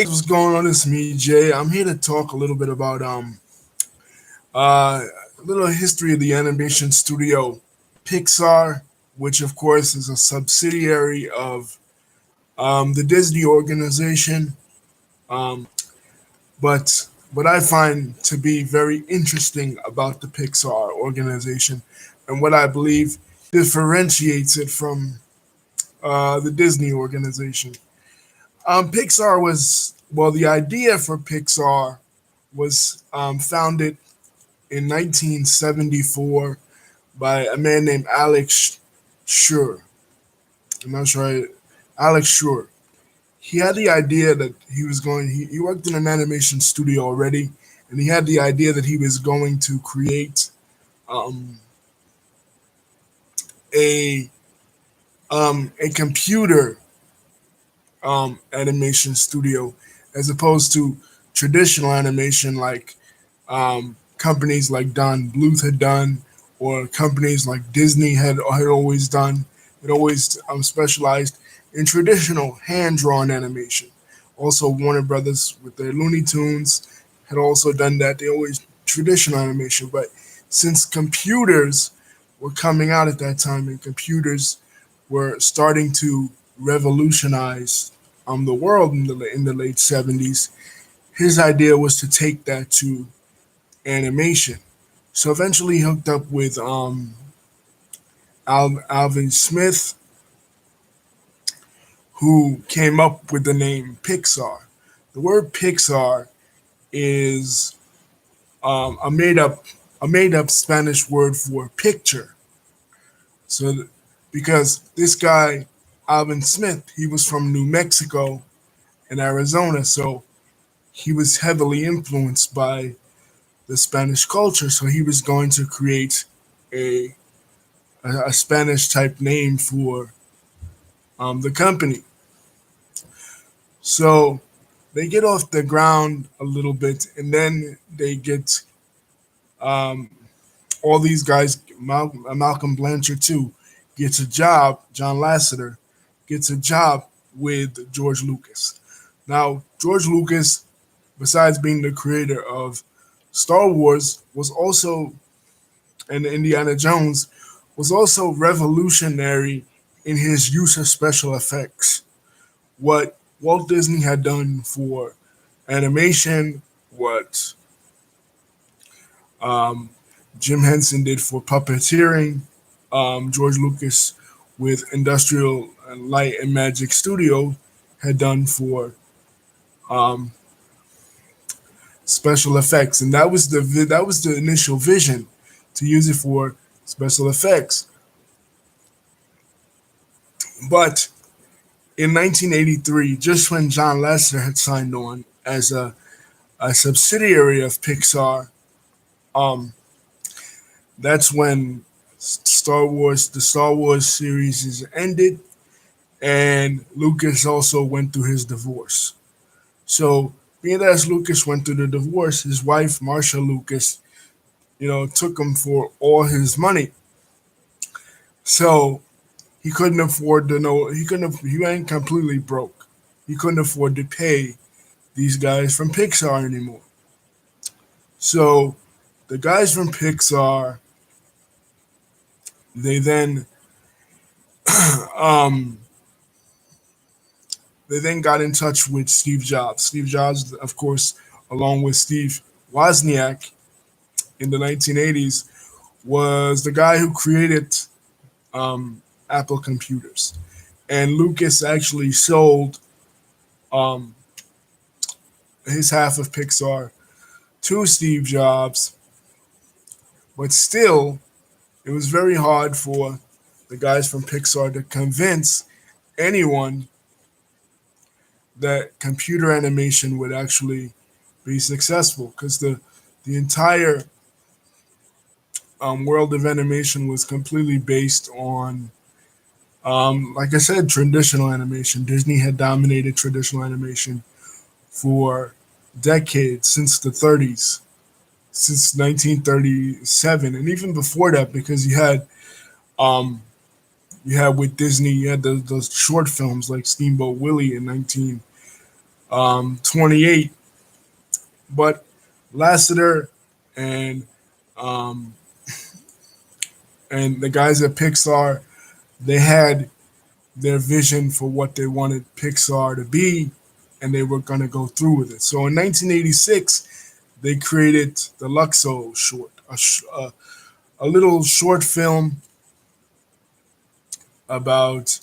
What's going on? It's me, Jay. I'm here to talk a little bit about a little history of the animation studio Pixar, which of course is a subsidiary of the Disney organization. Um, but what I find to be very interesting about the Pixar organization, and what I believe differentiates it from the Disney organization. Pixar was, well, the idea for Pixar was founded in 1974 by a man named Alex Schur. I'm not sure. Alex Schur. He had the idea that he worked in an animation studio already, and he had the idea that he was going to create um, a a computer animation studio as opposed to traditional animation like companies like Don Bluth had done, or companies like Disney had always done. It always specialized in traditional hand drawn animation. Also, Warner Brothers with their Looney Tunes had also done that. They always traditional animation, but since computers were coming out at that time and computers were starting to revolutionize the world in the late 70s, his idea was to take that to animation. So eventually he hooked up with Alvin Smith, who came up with the name Pixar. The word Pixar is a made up Spanish word for picture. So because this guy Alvin Smith, he was from New Mexico and Arizona, so he was heavily influenced by the Spanish culture. So he was going to create a a Spanish type name for the company. So they get off the ground a little bit, and then they get um, all these guys. Malcolm Blanchard too gets a job. John Lasseter gets a job with George Lucas. Now George Lucas, besides being the creator of Star Wars, was also, and Indiana Jones was also revolutionary in his use of special effects. What Walt Disney had done for animation, what um, Jim Henson did for puppeteering, George Lucas with Industrial Light and Magic Studio had done for um, special effects, and that was the initial vision, to use it for special effects. But in 1983, just when John Lasseter had signed on as a subsidiary of Pixar, um, that's when the Star Wars series is ended, and Lucas also went through his divorce. So, being as Lucas went through the divorce, his wife Marsha Lucas, took him for all his money. So he couldn't afford to know he went completely broke. He couldn't afford to pay these guys from Pixar anymore. So the guys from Pixar, they then um they then got in touch with Steve Jobs. Steve Jobs, of course, along with Steve Wozniak in the 1980s, was the guy who created Apple computers. And Lucas actually sold um, his half of Pixar to Steve Jobs, but still, it was very hard for the guys from Pixar to convince anyone that computer animation would actually be successful, because the entire world of animation was completely based on, like I said, traditional animation. Disney had dominated traditional animation for decades, since the 30s, since 1937, and even before that, because um, you had with Disney, you had those short films like Steamboat Willie in 28. But Lasseter and um, and the guys at Pixar, they had their vision for what they wanted Pixar to be, and they were going to go through with it. So in 1986, they created the Luxo short, a little short film about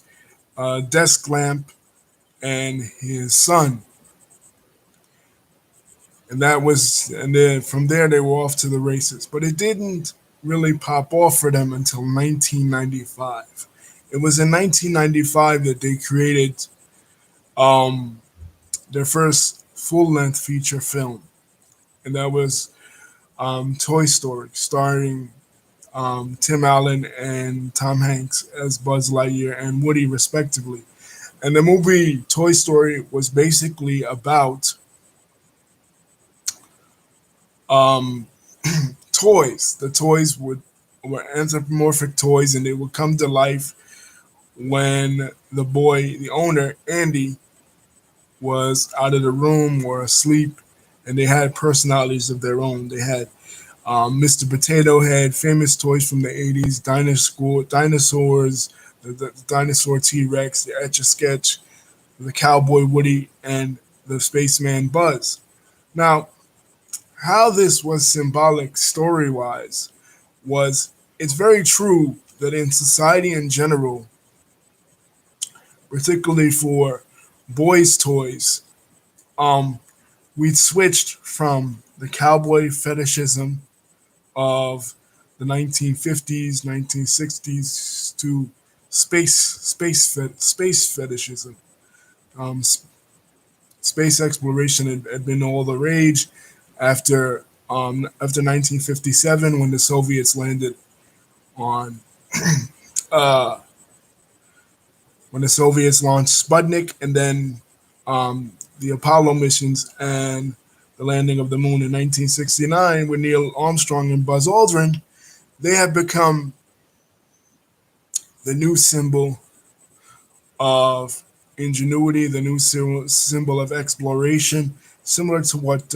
a desk lamp and his son, and then from there they were off to the races. But it didn't really pop off for them until 1995. It was in 1995 that they created um, their first full-length feature film, and that was Toy Story, starring Tim Allen and Tom Hanks as Buzz Lightyear and Woody, respectively. And the movie Toy Story was basically about um, toys. The toys were anthropomorphic toys, and they would come to life when the owner Andy, was out of the room or asleep, and they had personalities of their own. They had Mr. Potato Head, famous toys from the 80s, dinosaurs, the dinosaur T Rex, the Etch a Sketch, the Cowboy Woody, and the Spaceman Buzz. Now, how this was symbolic story wise was it's very true that in society in general, particularly for boys' toys, um, we switched from the cowboy fetishism of the 1950s, 1960s to space fetishism. Um, Space exploration had been all the rage after 1957 when the Soviets landed on uh, when the Soviets launched Sputnik, and then the Apollo missions and the landing of the moon in 1969 with Neil Armstrong and Buzz Aldrin. They have become the new symbol of ingenuity, the new symbol of exploration, similar to what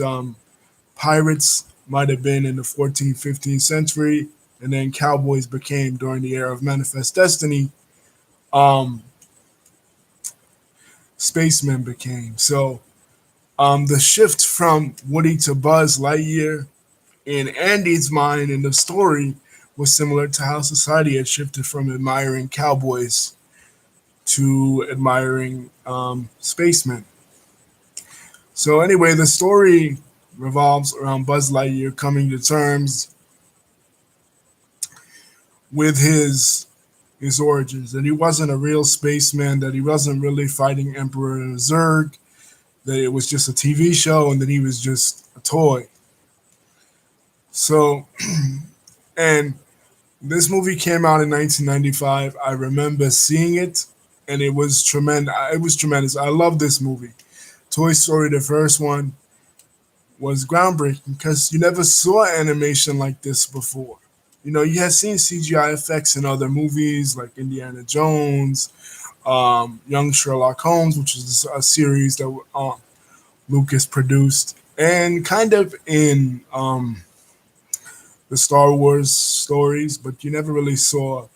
pirates might have been in the 14th, 15th century, and then cowboys became during the era of Manifest Destiny. Um, Spacemen became. So the shift from Woody to Buzz Lightyear in Andy's mind in the story was similar to how society had shifted from admiring cowboys to admiring spacemen. So anyway, the story revolves around Buzz Lightyear coming to terms with his origins, that he wasn't a real spaceman, that he wasn't really fighting Emperor Zurg, that it was just a TV show, and that he was just a toy. So, and this movie came out in 1995. I remember seeing it, and it was tremendous. It was tremendous. I love this movie. Toy Story, the first one, was groundbreaking because you never saw animation like this before. You know, you had seen CGI effects in other movies like Indiana Jones, Young Sherlock Holmes, which is a series that Lucas produced, and kind of in the Star Wars stories, but you never really saw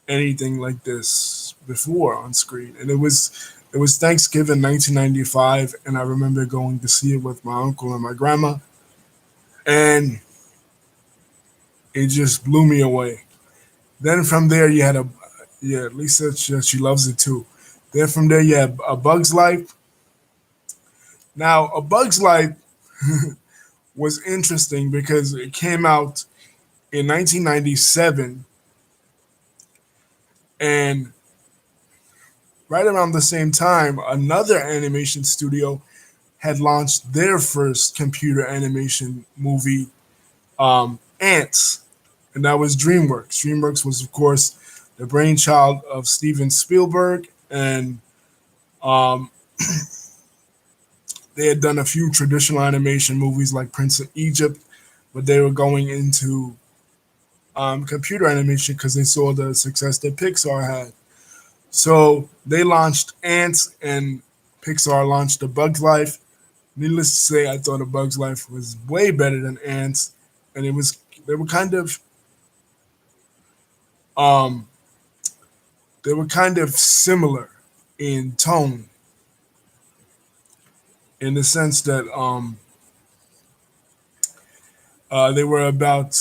anything like this before on screen. And it was Thanksgiving 1995, and I remember going to see it with my uncle and my grandma, and it just blew me away. Then from there, you had a yeah, Lisa, she loves it too. Then from there, you had A Bug's Life. Now, A Bug's Life was interesting because it came out in 1997, and right around the same time, another animation studio had launched their first computer animation movie, Ants, and that was DreamWorks. DreamWorks was, of course, the brainchild of Steven Spielberg, and um, they had done a few traditional animation movies like Prince of Egypt, but they were going into computer animation because they saw the success that Pixar had. So they launched Ants, and Pixar launched A Bug's Life. Needless to say, I thought A Bug's Life was way better than Ants, and it was they were kind of um they were kind of similar in tone, in the sense that they were about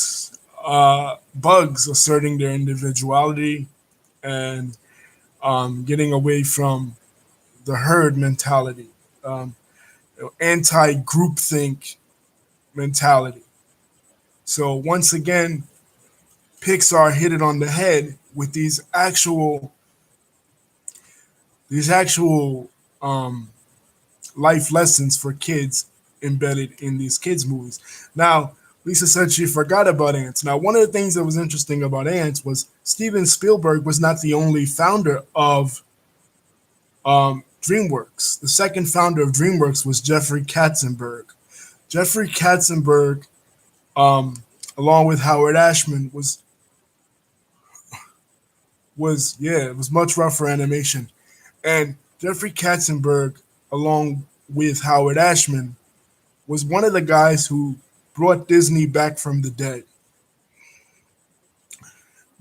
bugs asserting their individuality and getting away from the herd mentality, um, anti groupthink mentality. So once again, Pixar hit it on the head with these actual um, life lessons for kids embedded in these kids movies. Now, Lisa said she forgot about Ants. Now, one of the things that was interesting about Ants was Steven Spielberg was not the only founder of DreamWorks. The second founder of DreamWorks was Jeffrey Katzenberg. Jeffrey Katzenberg, um, along with Howard Ashman, was yeah, it was much rougher animation. And Jeffrey Katzenberg, along with Howard Ashman, was one of the guys who brought Disney back from the dead.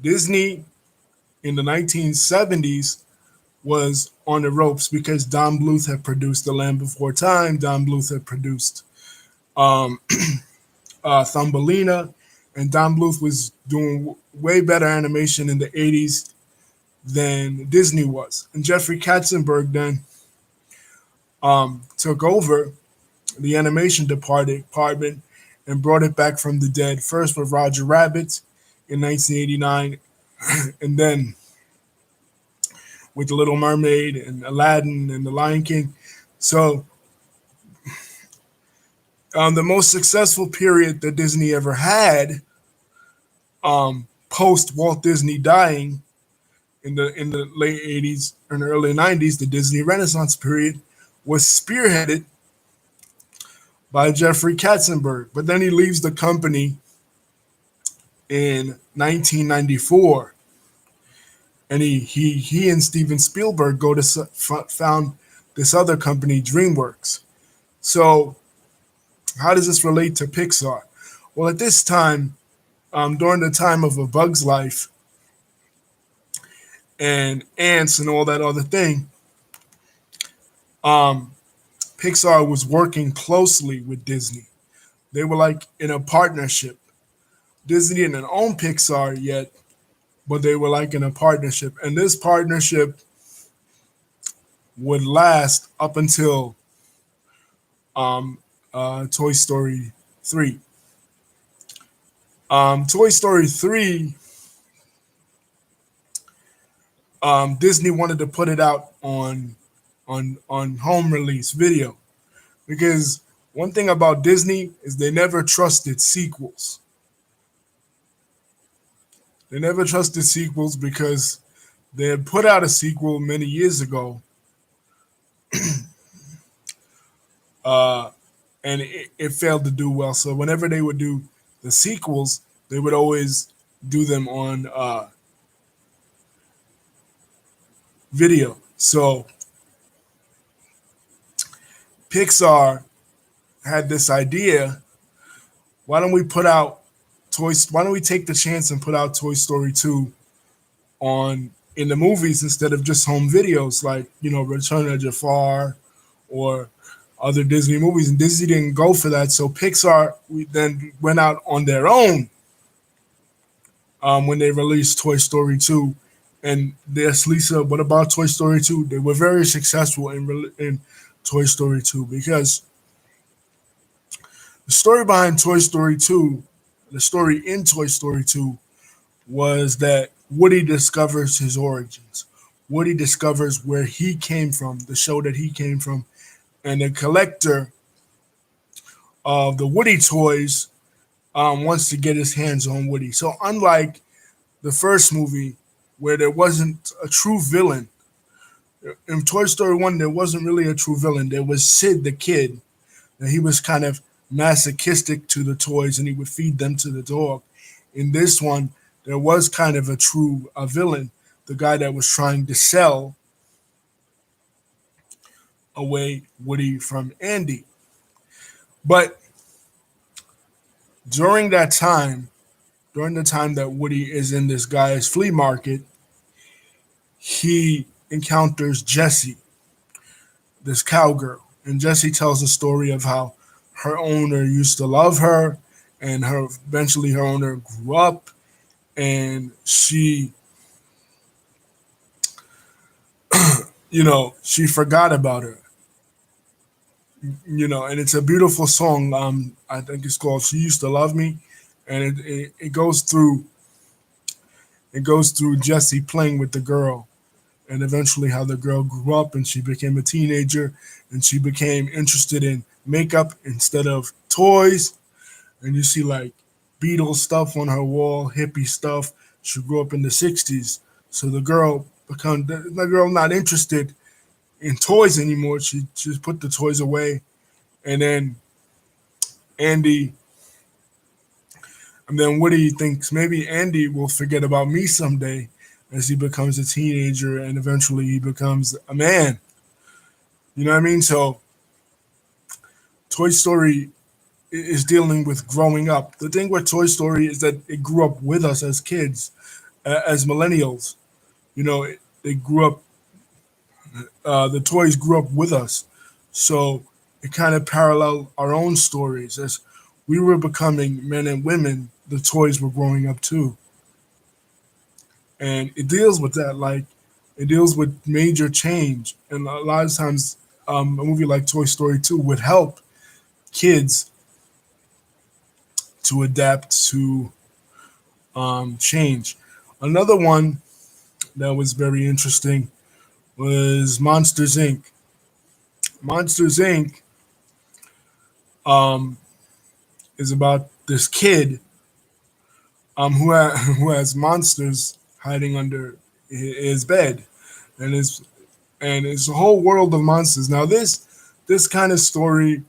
Disney in the 1970s was on the ropes because Don Bluth had produced The Land Before Time. Don Bluth had produced um, Thumbelina, and Don Bluth was doing way better animation in the 80s than Disney was. And Jeffrey Katzenberg then took over the animation department and brought it back from the dead, first with Roger Rabbit in 1989, and then with The Little Mermaid and Aladdin and The Lion King. So, the most successful period that Disney ever had, post Walt Disney dying in the late 80s and early 90s, the Disney Renaissance period, was spearheaded by Jeffrey Katzenberg. But then he leaves the company in 1994, and he and Steven Spielberg go to found this other company, DreamWorks. So how does this relate to Pixar? Well, at this time, during the time of A Bug's Life and Ants and all that other thing, um, Pixar was working closely with Disney. They were like in a partnership. Disney didn't own Pixar yet, but they were like in a partnership. And this partnership would last up until Toy Story 3. Toy Story 3, Disney wanted to put it out on home release video, because one thing about Disney is they never trusted sequels. They never trusted sequels because they had put out a sequel many years ago, uh, and it failed to do well. So whenever they would do the sequels, they would always do them on video. So Pixar had this idea: why don't we put out Why don't we take the chance and put out Toy Story 2 on in the movies instead of just home videos like Return of Jafar or other Disney movies? And Disney didn't go for that, so Pixar then went out on their own when they released Toy Story 2. And there's Lisa. What about Toy Story 2? They were very successful in Toy Story 2 because the story behind Toy Story 2, the story in Toy Story 2, was that Woody discovers his origins. Woody discovers where he came from, the show that he came from, and the collector of the Woody toys wants to get his hands on Woody. So unlike the first movie, where there wasn't a true villain, in Toy Story 1, there wasn't really a true villain. There was Sid the kid, and he was kind of masochistic to the toys, and he would feed them to the dog. In this one, there was kind of a villain, the guy that was trying to sell away Woody from Andy. But during that time, during the time that Woody is in this guy's flea market, he encounters Jessie, this cowgirl. And Jessie tells the story of how her owner used to love her, and her eventually her owner grew up, and she forgot about her. And it's a beautiful song. I think it's called "She Used to Love Me," and it goes through Jesse playing with the girl, and eventually how the girl grew up and she became a teenager, and she became interested in makeup instead of toys. And you see like Beatles stuff on her wall, hippie stuff. She grew up in the '60s, so the girl not interested in toys anymore. She just put the toys away, and then Andy, and then Woody thinks maybe Andy will forget about me someday as he becomes a teenager and eventually he becomes a man. You know what I mean? So Toy Story is dealing with growing up. The thing with Toy Story is that it grew up with us as kids, as millennials. They grew up. The toys grew up with us, so it kind of paralleled our own stories as we were becoming men and women. The toys were growing up too, and it deals with that. Like it deals with major change, and a lot of times, a movie like Toy Story 2 would help kids to adapt to change. Another one that was very interesting was Monsters Inc. Monsters Inc. Um, is about this kid who has monsters hiding under his bed, and it's a whole world of monsters. Now this kind of story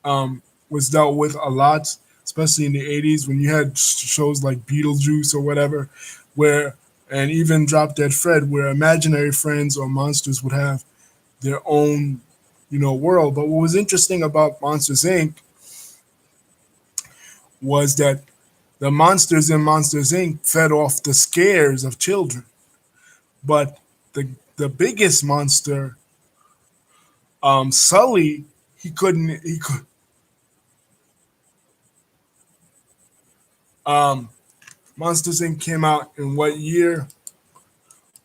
was dealt with a lot, especially in the '80s when you had shows like Beetlejuice or whatever, where and even Drop Dead Fred, where imaginary friends or monsters would have their own, world. But what was interesting about Monsters Inc. was that the monsters in Monsters Inc. fed off the scares of children, but the biggest monster, Sully, he couldn't. He could. Um, Monsters Inc. came out in what year?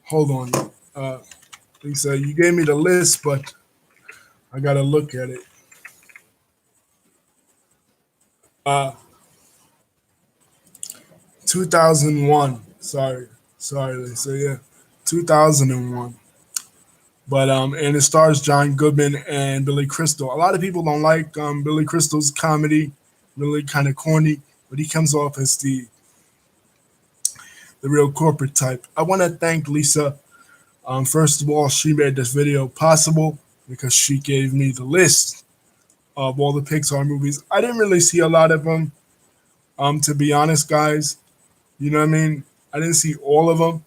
Hold on, Lisa. You gave me the list, but I gotta look at it. 2001. Sorry, Lisa. Yeah, 2001. But and it stars John Goodman and Billy Crystal. A lot of people don't like Billy Crystal's comedy, really kind of corny, but he comes off as the real corporate type. I want to thank Lisa. First of all, she made this video possible because she gave me the list of all the Pixar movies. I didn't really see a lot of them, to be honest, guys. You know what I mean? I didn't see all of them.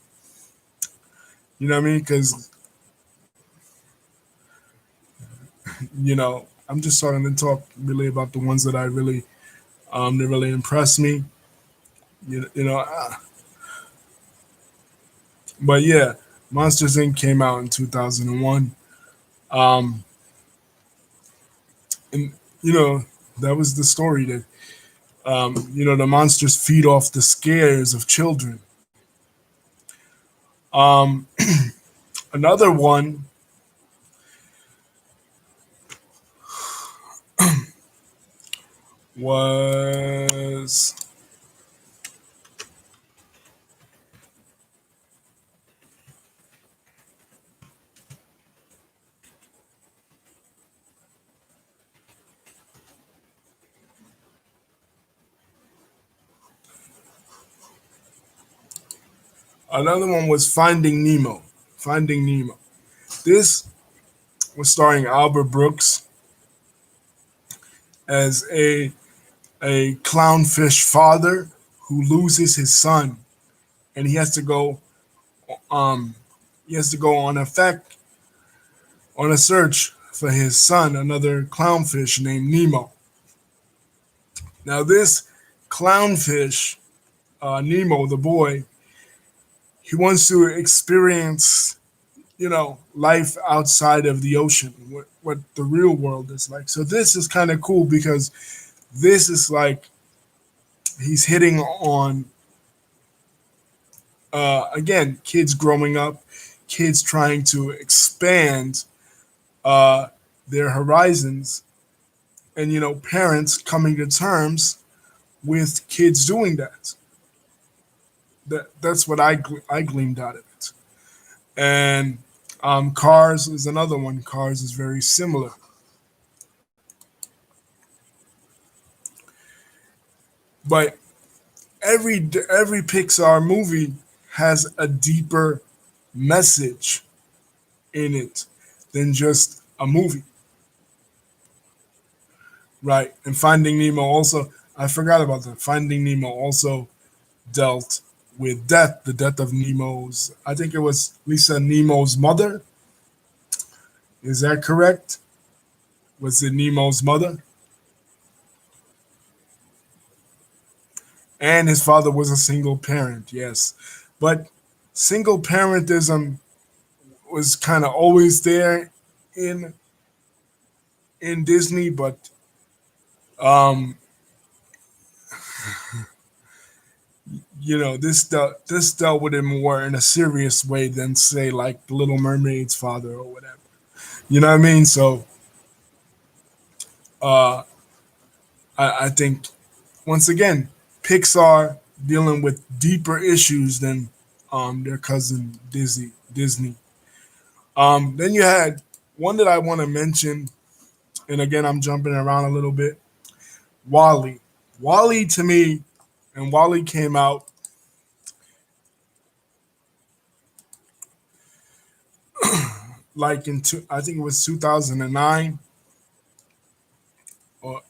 You know what I mean? Because I'm just starting to talk really about the ones that I really that really impressed me. You, you know, uh, but yeah, Monsters Inc. came out in 2001. Um, and that was the story that the monsters feed off the scares of children. Um, Another one was Finding Nemo. Finding Nemo. This was starring Albert Brooks as a clownfish father who loses his son, and um he has to go on a search for his son, another clownfish named Nemo. Now, this clownfish, Nemo, the boy, he wants to experience, life outside of the ocean, what the real world is like. So this is kind of cool because this is like he's hitting on, again, kids growing up, kids trying to expand uh, their horizons, and parents coming to terms with kids doing that. That's what I gleamed out of it. And Cars is another one. Cars is very similar. But every Pixar movie has a deeper message in it than just a movie, right? And Finding Nemo also, I forgot about that. Finding Nemo also dealt with death, the death of Nemo's. I think it was Lisa Nemo's mother. Is that correct? Was it Nemo's mother? And his father was a single parent. Yes, but single parentism was kind of always there in Disney, but um, this dealt with it more in a serious way than say like the Little Mermaid's father or whatever. You know what I mean? So uh, I think once again, Pixar dealing with deeper issues than their cousin Disney. Then you had one that I want to mention, and again I'm jumping around a little bit. Wally. Wally to me, and Wally came out like I think it was 2009 or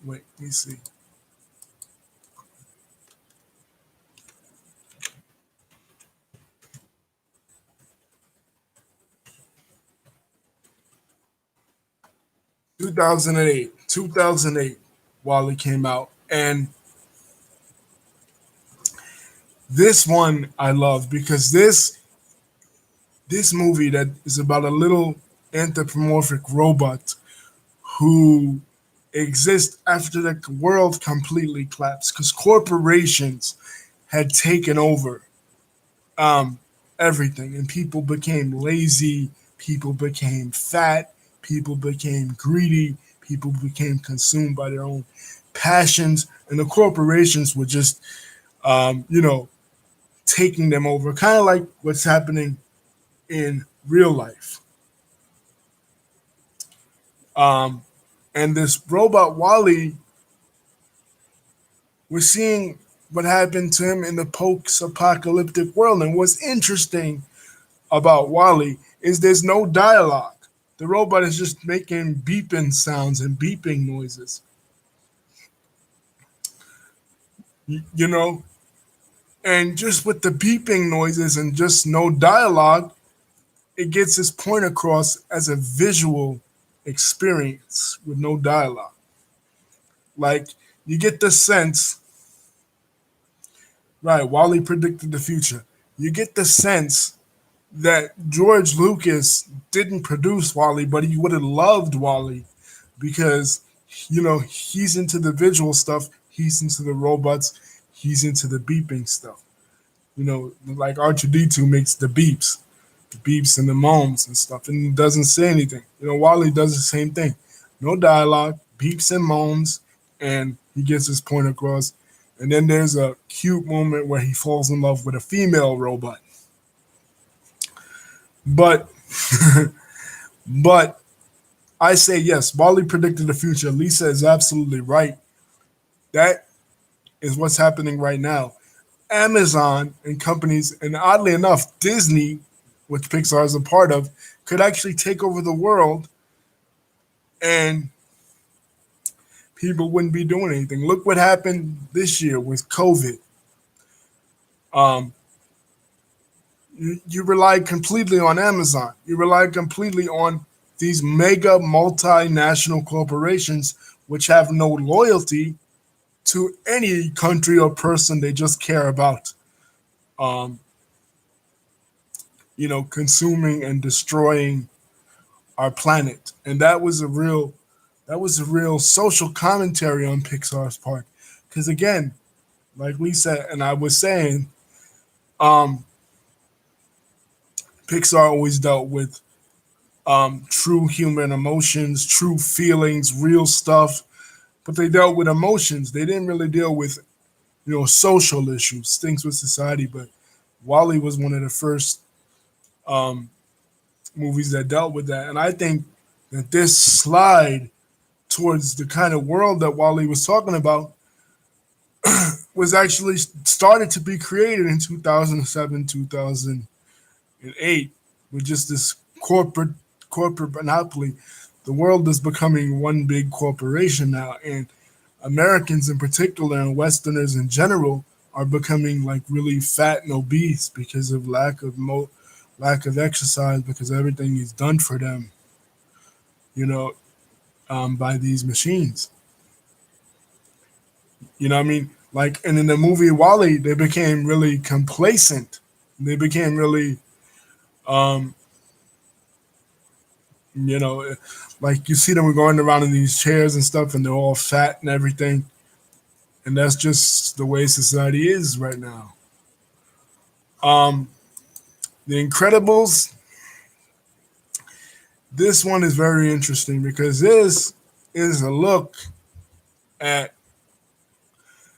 wait, let me see. 2008. 2008 Wally came out, and this one I love because this movie that is about a little anthropomorphic robot who exists after the world completely collapsed because corporations had taken over um, everything, and people became lazy, people became fat, people became greedy, people became consumed by their own passions, and the corporations were just, taking them over, kind of like what's happening in real life. Um, and this robot Wally, we're seeing what happened to him in the post-apocalyptic world. And what's interesting about Wally is there's no dialogue. The robot is just making beeping sounds and beeping noises. You know, and just with the beeping noises and just no dialogue, it gets its point across as a visual experience with no dialogue. Like you get the sense, right? Wally predicted the future. You get the sense that George Lucas didn't produce Wally, but he would have loved Wally because he's into the visual stuff, he's into the robots, he's into the beeping stuff. Like R2D2 makes the beeps and the moans and stuff, and doesn't say anything. Wally does the same thing. No dialogue, beeps and moans, and he gets his point across. And then there's a cute moment where he falls in love with a female robot. But but I say yes, Wally predicted the future. Lisa is absolutely right. That is what's happening right now. Amazon and companies, and oddly enough, Disney, which Pixar is a part of, could actually take over the world and people wouldn't be doing anything. Look what happened this year with COVID. Um, you rely completely on Amazon. You rely completely on these mega multinational corporations which have no loyalty to any country or person. They just care about, um, consuming and destroying our planet. And that was a real social commentary on Pixar's part. Because again, like Lisa and I was saying, um, Pixar always dealt with true human emotions, true feelings, real stuff. But they dealt with emotions. They didn't really deal with social issues, things with society. But Wally was one of the first um, movies that dealt with that, and I think that this slide towards the kind of world that Wally was talking about was actually started to be created in 2007, 2008, with just this corporate monopoly. The world is becoming one big corporation now, and Americans in particular and Westerners in general are becoming like really fat and obese because of lack of exercise, because everything is done for them, you know, by these machines. You know what I mean? Like, and in the movie Wally, they became really complacent. They became really, um, you know, like you see them going around in these chairs and stuff, and they're all fat and everything. And that's just the way society is right now. Um, the Incredibles. This one is very interesting because this is a look at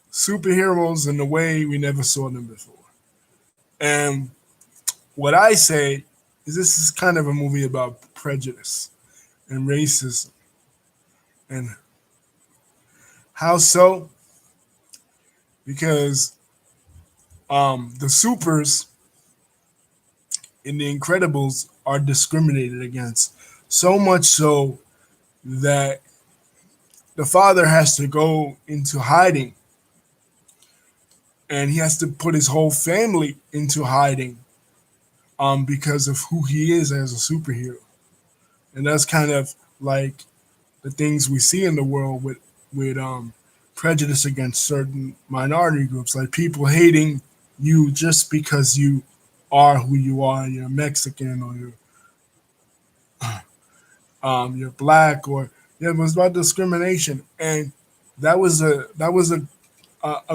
superheroes in the way we never saw them before. And what I say is this is kind of a movie about prejudice and racism. And how so? Because the supers in The Incredibles are discriminated against. So much so that the father has to go into hiding and he has to put his whole family into hiding because of who he is as a superhero. And that's kind of like the things we see in the world with prejudice against certain minority groups, like people hating you just because you are who you are. You're Mexican or you're black, or yeah, it was about discrimination, and that was a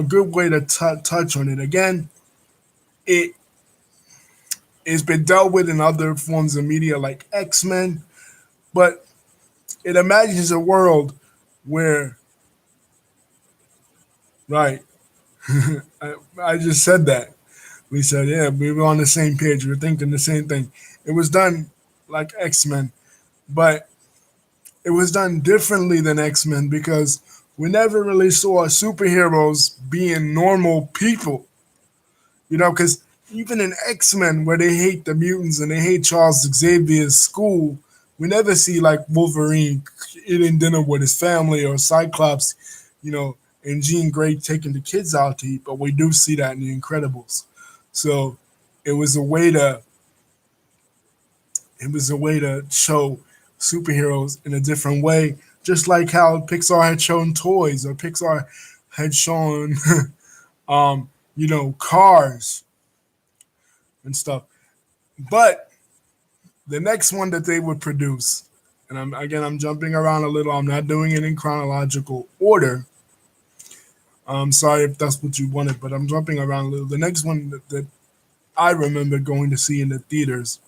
good way to touch on it. Again, it it's been dealt with in other forms of media like X-Men, but it imagines a world where, right, I just said that. We said, yeah, we were on the same page. We were thinking the same thing. It was done like X-Men, but it was done differently than X-Men because we never really saw superheroes being normal people. Because even in X-Men, where they hate the mutants and they hate Charles Xavier's school, we never see like Wolverine eating dinner with his family or Cyclops, and Jean Grey taking the kids out to eat. But we do see that in The Incredibles. So it was a way to it was a way to show superheroes in a different way, just like how Pixar had shown toys or Pixar had shown, cars and stuff. But the next one that they would produce, and I'm jumping around a little. I'm not doing it in chronological order. I'm sorry if that's what you wanted, but I'm jumping around a little. The next one that I remember going to see in the theaters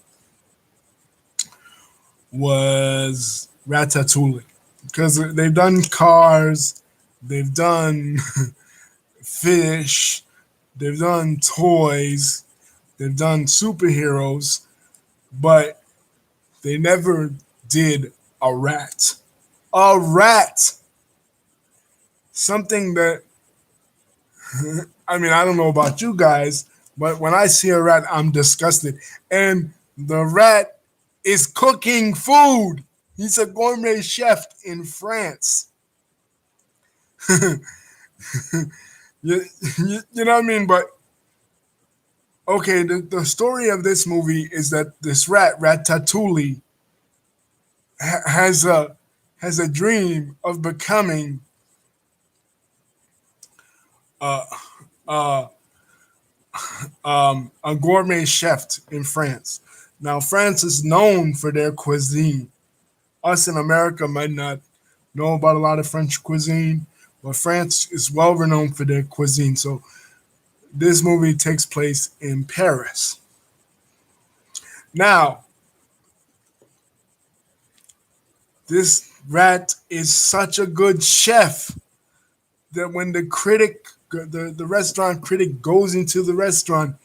was Ratatouille, because they've done Cars, they've done Fish, they've done toys, they've done superheroes, but they never did a rat. A rat! Something that, I mean, I don't know about you guys, but when I see a rat, I'm disgusted. And the rat is cooking food. He's a gourmet chef in France. You know what I mean? But okay, the story of this movie is that this rat, Ratatouille, has a dream of becoming uh, uh, a gourmet chef in France. Now, France is known for their cuisine. Us in America might not know about a lot of French cuisine, but France is well renowned for their cuisine. So this movie takes place in Paris. Now, this rat is such a good chef that when the restaurant critic goes into the restaurant,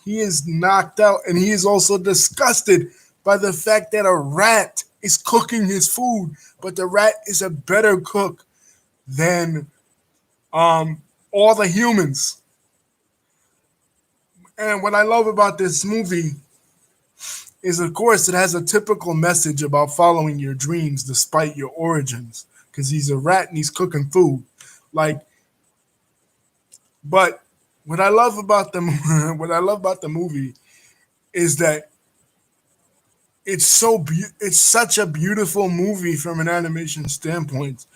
he is knocked out and he is also disgusted by the fact that a rat is cooking his food, but the rat is a better cook than all the humans. And what I love about this movie is, of course, it has a typical message about following your dreams despite your origins. Because he's a rat and he's cooking food, like. But what I love about the what I love about the movie is that it's such a beautiful movie from an animation standpoint.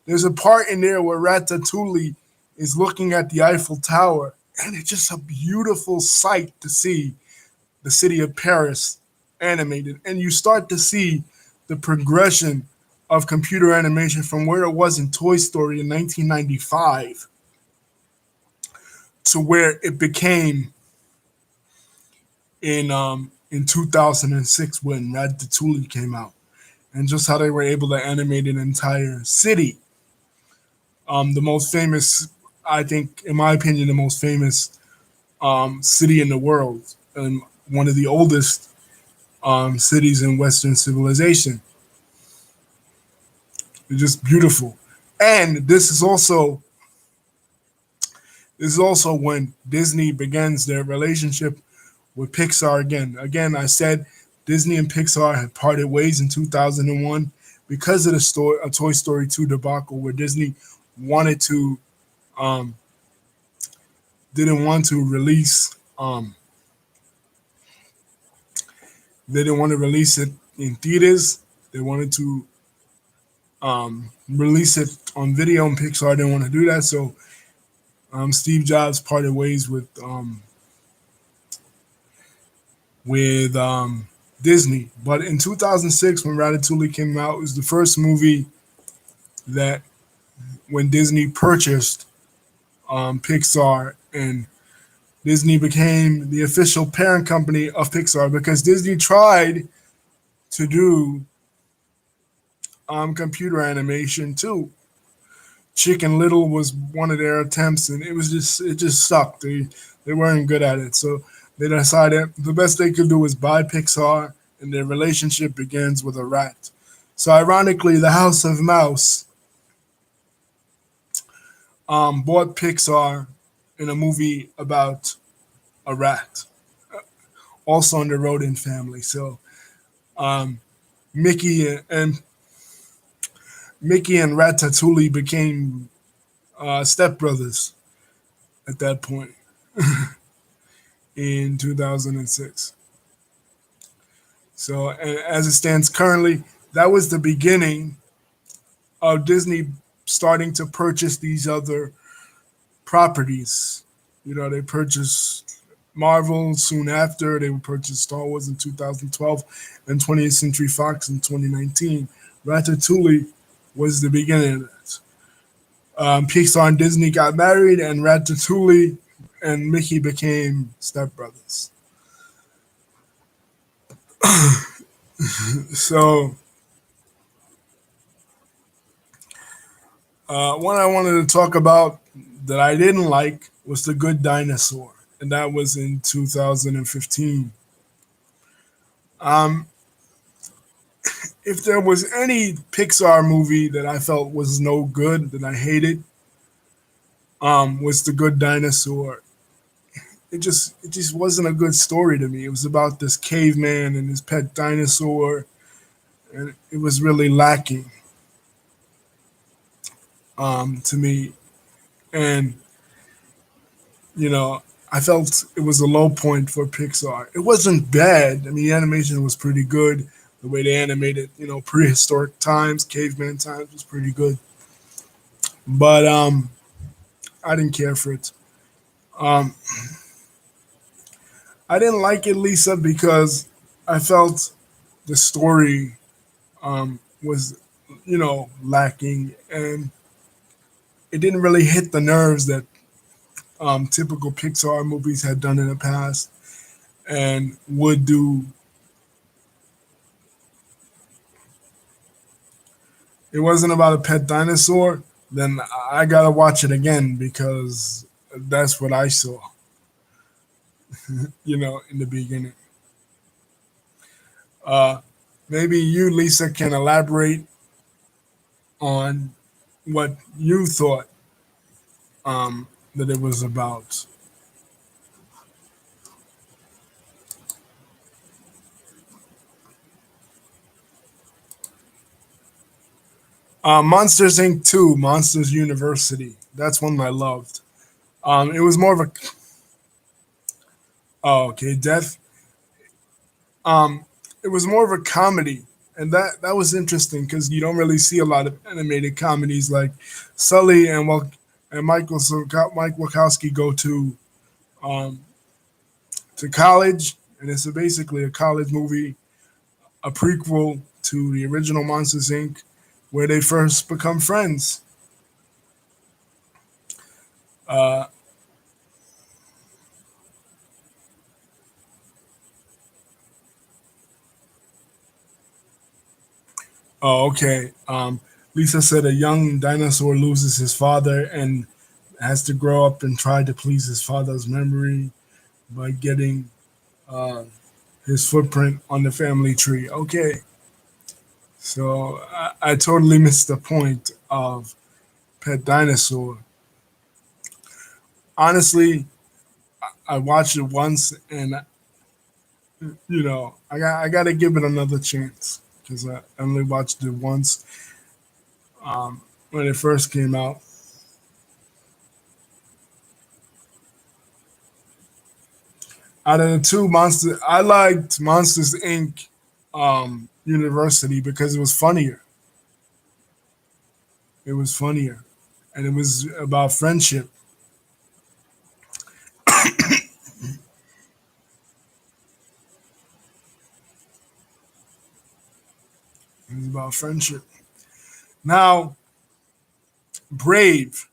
There's a part in there where Ratatouille is looking at the Eiffel Tower, and it's just a beautiful sight to see the city of Paris animated. And you start to see the progression of computer animation from where it was in Toy Story in 1995 to where it became in 2006 when Ratatouille came out, and just how they were able to animate an entire city. The most famous, I think, in my opinion, the most famous city in the world, and one of the oldest cities in Western civilization. It's just beautiful, and this is also when Disney begins their relationship with Pixar again. Again, I said Disney and Pixar had parted ways in 2001 because of a Toy Story 2 debacle, where Disney wanted to um, didn't want to release they didn't want to release it in theaters. They wanted to release it on video, and Pixar didn't want to do that. So Steve Jobs parted ways with Disney. But in 2006, when Ratatouille came out, it was the first movie that when Disney purchased Pixar, and Disney became the official parent company of Pixar, because Disney tried to do computer animation too. Chicken Little was one of their attempts, and it just sucked. They weren't good at it, so they decided the best they could do was buy Pixar, and their relationship begins with a rat. So ironically, the House of Mouse bought Pixar in a movie about a rat, also in the rodent family. So um, Mickey and Mickey and Ratatouille became stepbrothers at that point in 2006. So, and as it stands currently, that was the beginning of Disney starting to purchase these other properties. They purchased Marvel soon after. They would purchase Star Wars in 2012 and 20th Century Fox in 2019. Ratatouille was the beginning of that. Pixar and Disney got married, and Ratatouille and Mickey became stepbrothers. So, one I wanted to talk about that I didn't like was The Good Dinosaur, and that was in 2015. Um, if there was any Pixar movie that I felt was no good, that I hated, was The Good Dinosaur. It just wasn't a good story to me. It was about this caveman and his pet dinosaur, and it was really lacking to me. And I felt it was a low point for Pixar. It wasn't bad. I mean, the animation was pretty good, The way they animated, prehistoric times, caveman times was pretty good. But I didn't care for it. Um, I didn't like it, Lisa, because I felt the story was, lacking, and it didn't really hit the nerves that typical Pixar movies had done in the past and would do. It wasn't about a pet dinosaur, then I gotta watch it again because that's what I saw, in the beginning. Uh, Maybe you, Lisa, can elaborate on what you thought that it was about. Monsters Inc. 2, Monsters University. That's one I loved. It was more of a. Oh, okay, Death. Um, it was more of a comedy, and that was interesting because you don't really see a lot of animated comedies like Sully and Mike Wachowski go um, to college, and it's basically a college movie, a prequel to the original Monsters Inc., where they first become friends. Uh, oh, okay. Lisa said a young dinosaur loses his father and has to grow up and try to please his father's memory by getting uh, his footprint on the family tree. Okay, so I totally missed the point of Pet Dinosaur. Honestly, I watched it once, and I got to give it another chance because I only watched it once when it first came out. Out of the two monsters, I liked Monsters Inc. University because it was funnier. It was funnier, and it was about friendship. It was about friendship. Now, Brave.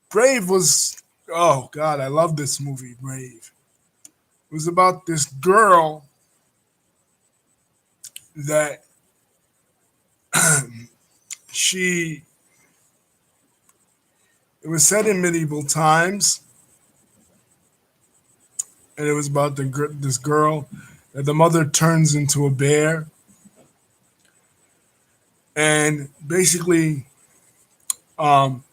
Brave was, oh God, I love this movie, Brave. It was about this girl that she, it was set in medieval times, and it was about this girl that the mother turns into a bear, and basically, um,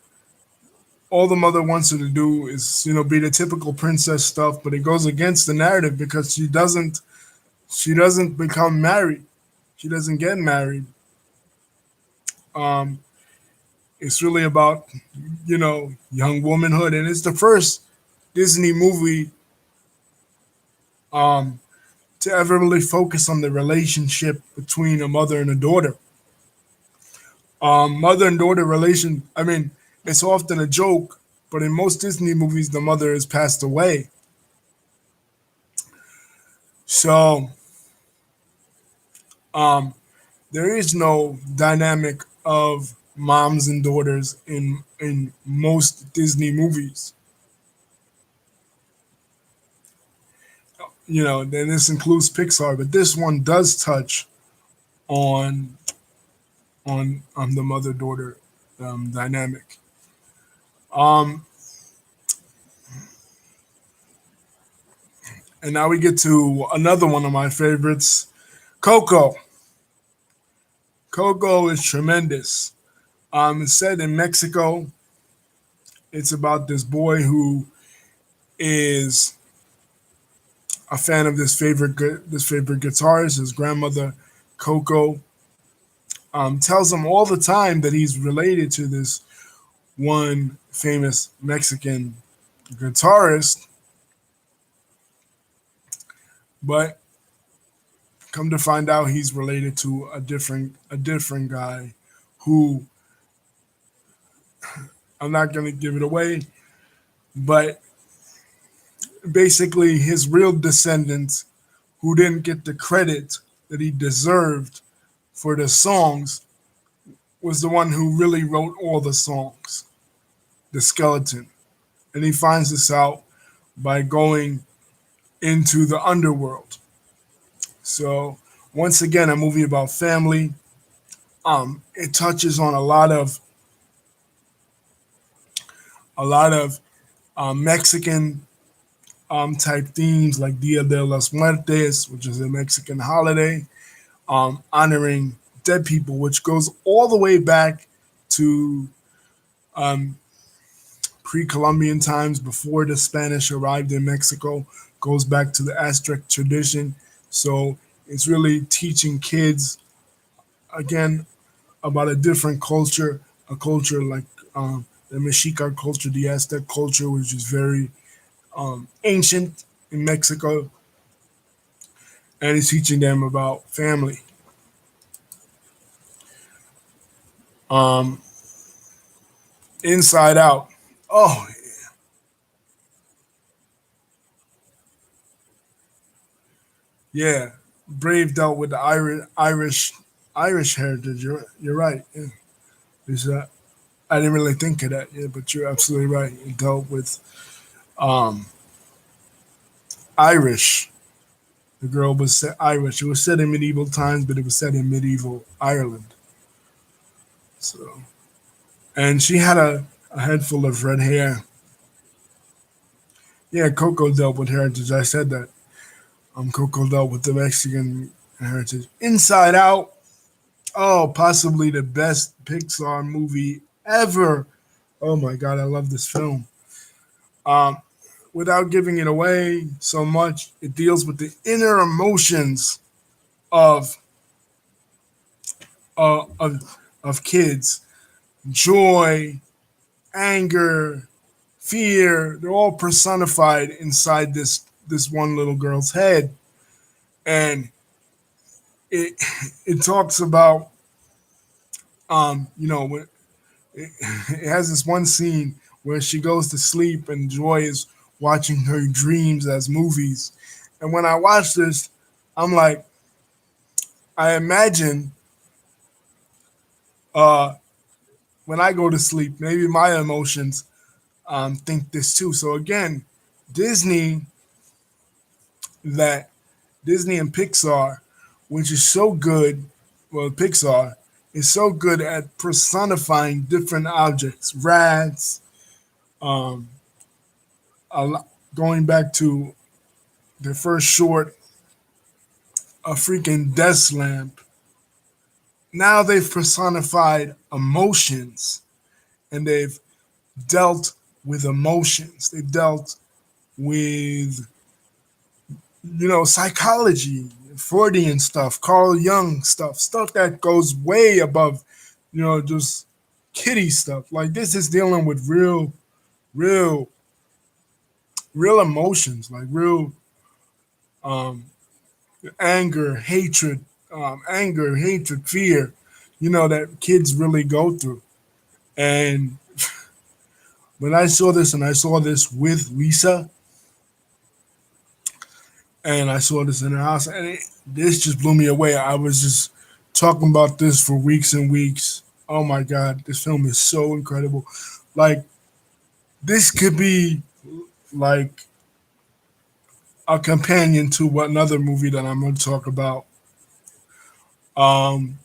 all the mother wants her to do is, be the typical princess stuff, but it goes against the narrative because she doesn't become married. She doesn't get married. Um, it's really about, young womanhood, and it's the first Disney movie um, to ever really focus on the relationship between a mother and a daughter. Mother and daughter relation. I mean, it's often a joke, but in most Disney movies, the mother has passed away. So um, there is no dynamic of moms and daughters in most Disney movies. Then this includes Pixar, but this one does touch on the mother daughter dynamic. Um, and now we get to another one of my favorites, Coco. Coco is tremendous. It's set in Mexico. It's about this boy who is a fan of this favorite guitarist. His grandmother, Coco, tells him all the time that he's related to this one famous Mexican guitarist, but Come to find out, he's related to a different guy, who I'm not gonna give it away, but basically his real descendants, who didn't get the credit that he deserved for the songs, was the one who really wrote all the songs, the skeleton. And he finds this out by going into the underworld. So once again, a movie about family. It touches on a lot of Mexican type themes like Dia de los Muertes, which is a Mexican holiday, honoring dead people, which goes all the way back to um, pre-Columbian times before the Spanish arrived in Mexico. Goes back to the Aztec tradition. So it's really teaching kids again about a different culture, a culture like the Mexica culture, the Aztec culture, which is very ancient in Mexico, and it's teaching them about family. Um, Inside Out. Oh yeah, Brave dealt with the Irish heritage. You're right. Yeah. There's, I didn't really think of that. Yeah, but you're absolutely right. It dealt with um, Irish. The girl was set Irish. It was set in medieval times, but it was set in medieval Ireland. So, and she had a head full of red hair. Yeah, Coco dealt with heritage. I said that. Coco dealt with the Mexican heritage. Inside Out. Oh, possibly the best Pixar movie ever. Oh my God, I love this film. Um, Without giving it away so much, it deals with the inner emotions of of kids: joy, anger, fear. They're all personified inside this one little girl's head, and it it talks about when it has this one scene where she goes to sleep and Joy is watching her dreams as movies. And when I watch this, I'm like, I imagine uh, when I go to sleep, maybe my emotions think this too. So again, Disney that Disney and Pixar, which is so good, well, Pixar is so good at personifying different objects, rats, um, going back to the first short, a freaking desk lamp. Now they've personified emotions, and they've dealt with emotions. They've dealt with, psychology, Freudian stuff, Carl Jung stuff that goes way above, just kiddie stuff. Like this is dealing with real, real emotions, like real um, anger, hatred, fear, that kids really go through. And when I saw this, and I saw this with Lisa, and I saw this in her house, and this just blew me away. I was just talking about this for weeks and weeks. Oh my God, this film is so incredible. Like, this could be like a companion to what another movie that I'm going to talk about um,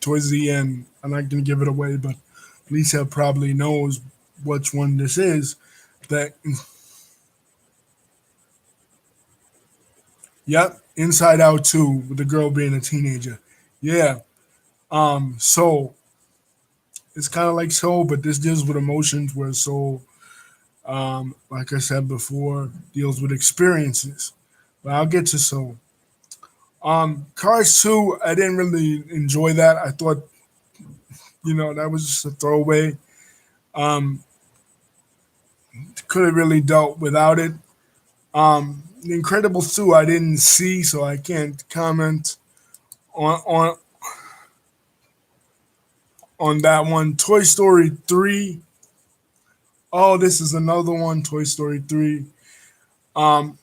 towards the end. I'm not going to give it away, but Lisa probably knows which one this is. That, yep, Inside Out 2, with the girl being a teenager. Yeah. So it's kind of like Soul, but this deals with emotions, where Soul, like I said before, deals with experiences. But I'll get to Soul. Cars 2, I didn't really enjoy that. I thought, that was just a throwaway. Um, could have really dealt without it. The Incredibles 2 I didn't see, so I can't comment on on on that one. Toy Story 3. Oh, this is another one. Toy Story 3. Um,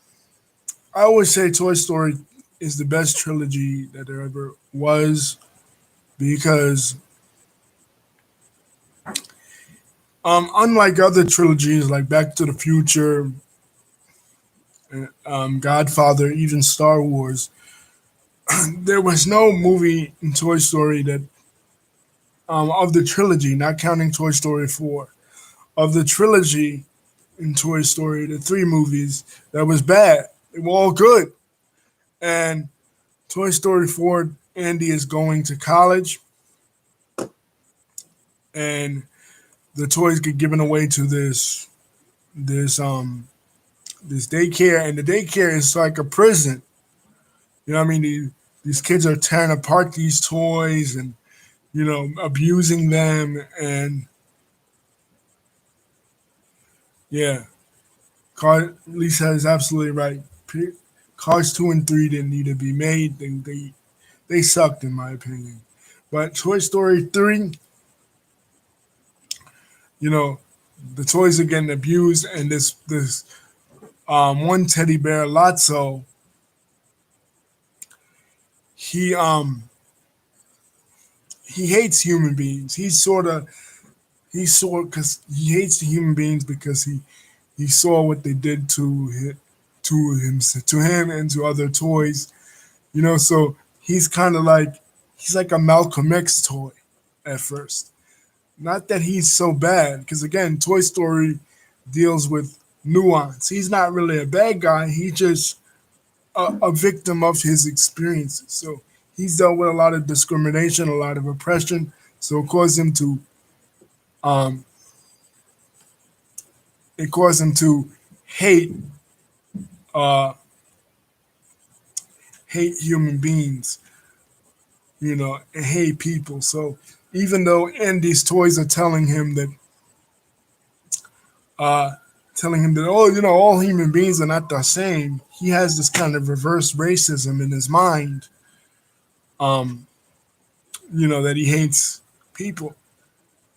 I always say Toy Story is the best trilogy that there ever was because, unlike other trilogies like Back to the Future, Godfather, even Star Wars, there was no movie in Toy Story that of the trilogy, not counting Toy Story 4, of the trilogy in Toy Story, the three movies, that was bad. They were all good. And Toy Story 4, Andy is going to college, and the toys get given away to this this daycare, and the daycare is like a prison. You know what I mean? These kids are tearing apart these toys and abusing them, and yeah, Lisa is absolutely right. Cars 2 and 3 didn't need to be made. They sucked in my opinion. But Toy Story 3, you know, the toys are getting abused, and this one teddy bear Lotso, he he hates human beings. Because he hates the human beings because he saw what they did to him and to other toys. So he's like a Malcolm X toy at first. Not that he's so bad, because again, Toy Story deals with nuance. He's not really a bad guy. He's just a victim of his experiences. So he's dealt with a lot of discrimination, a lot of oppression. So um, it caused him to hate uh, hate human beings, and hate people. So even though Andy's toys are uh, telling him that, oh, all human beings are not the same, he has this kind of reverse racism in his mind. Um, that he hates people,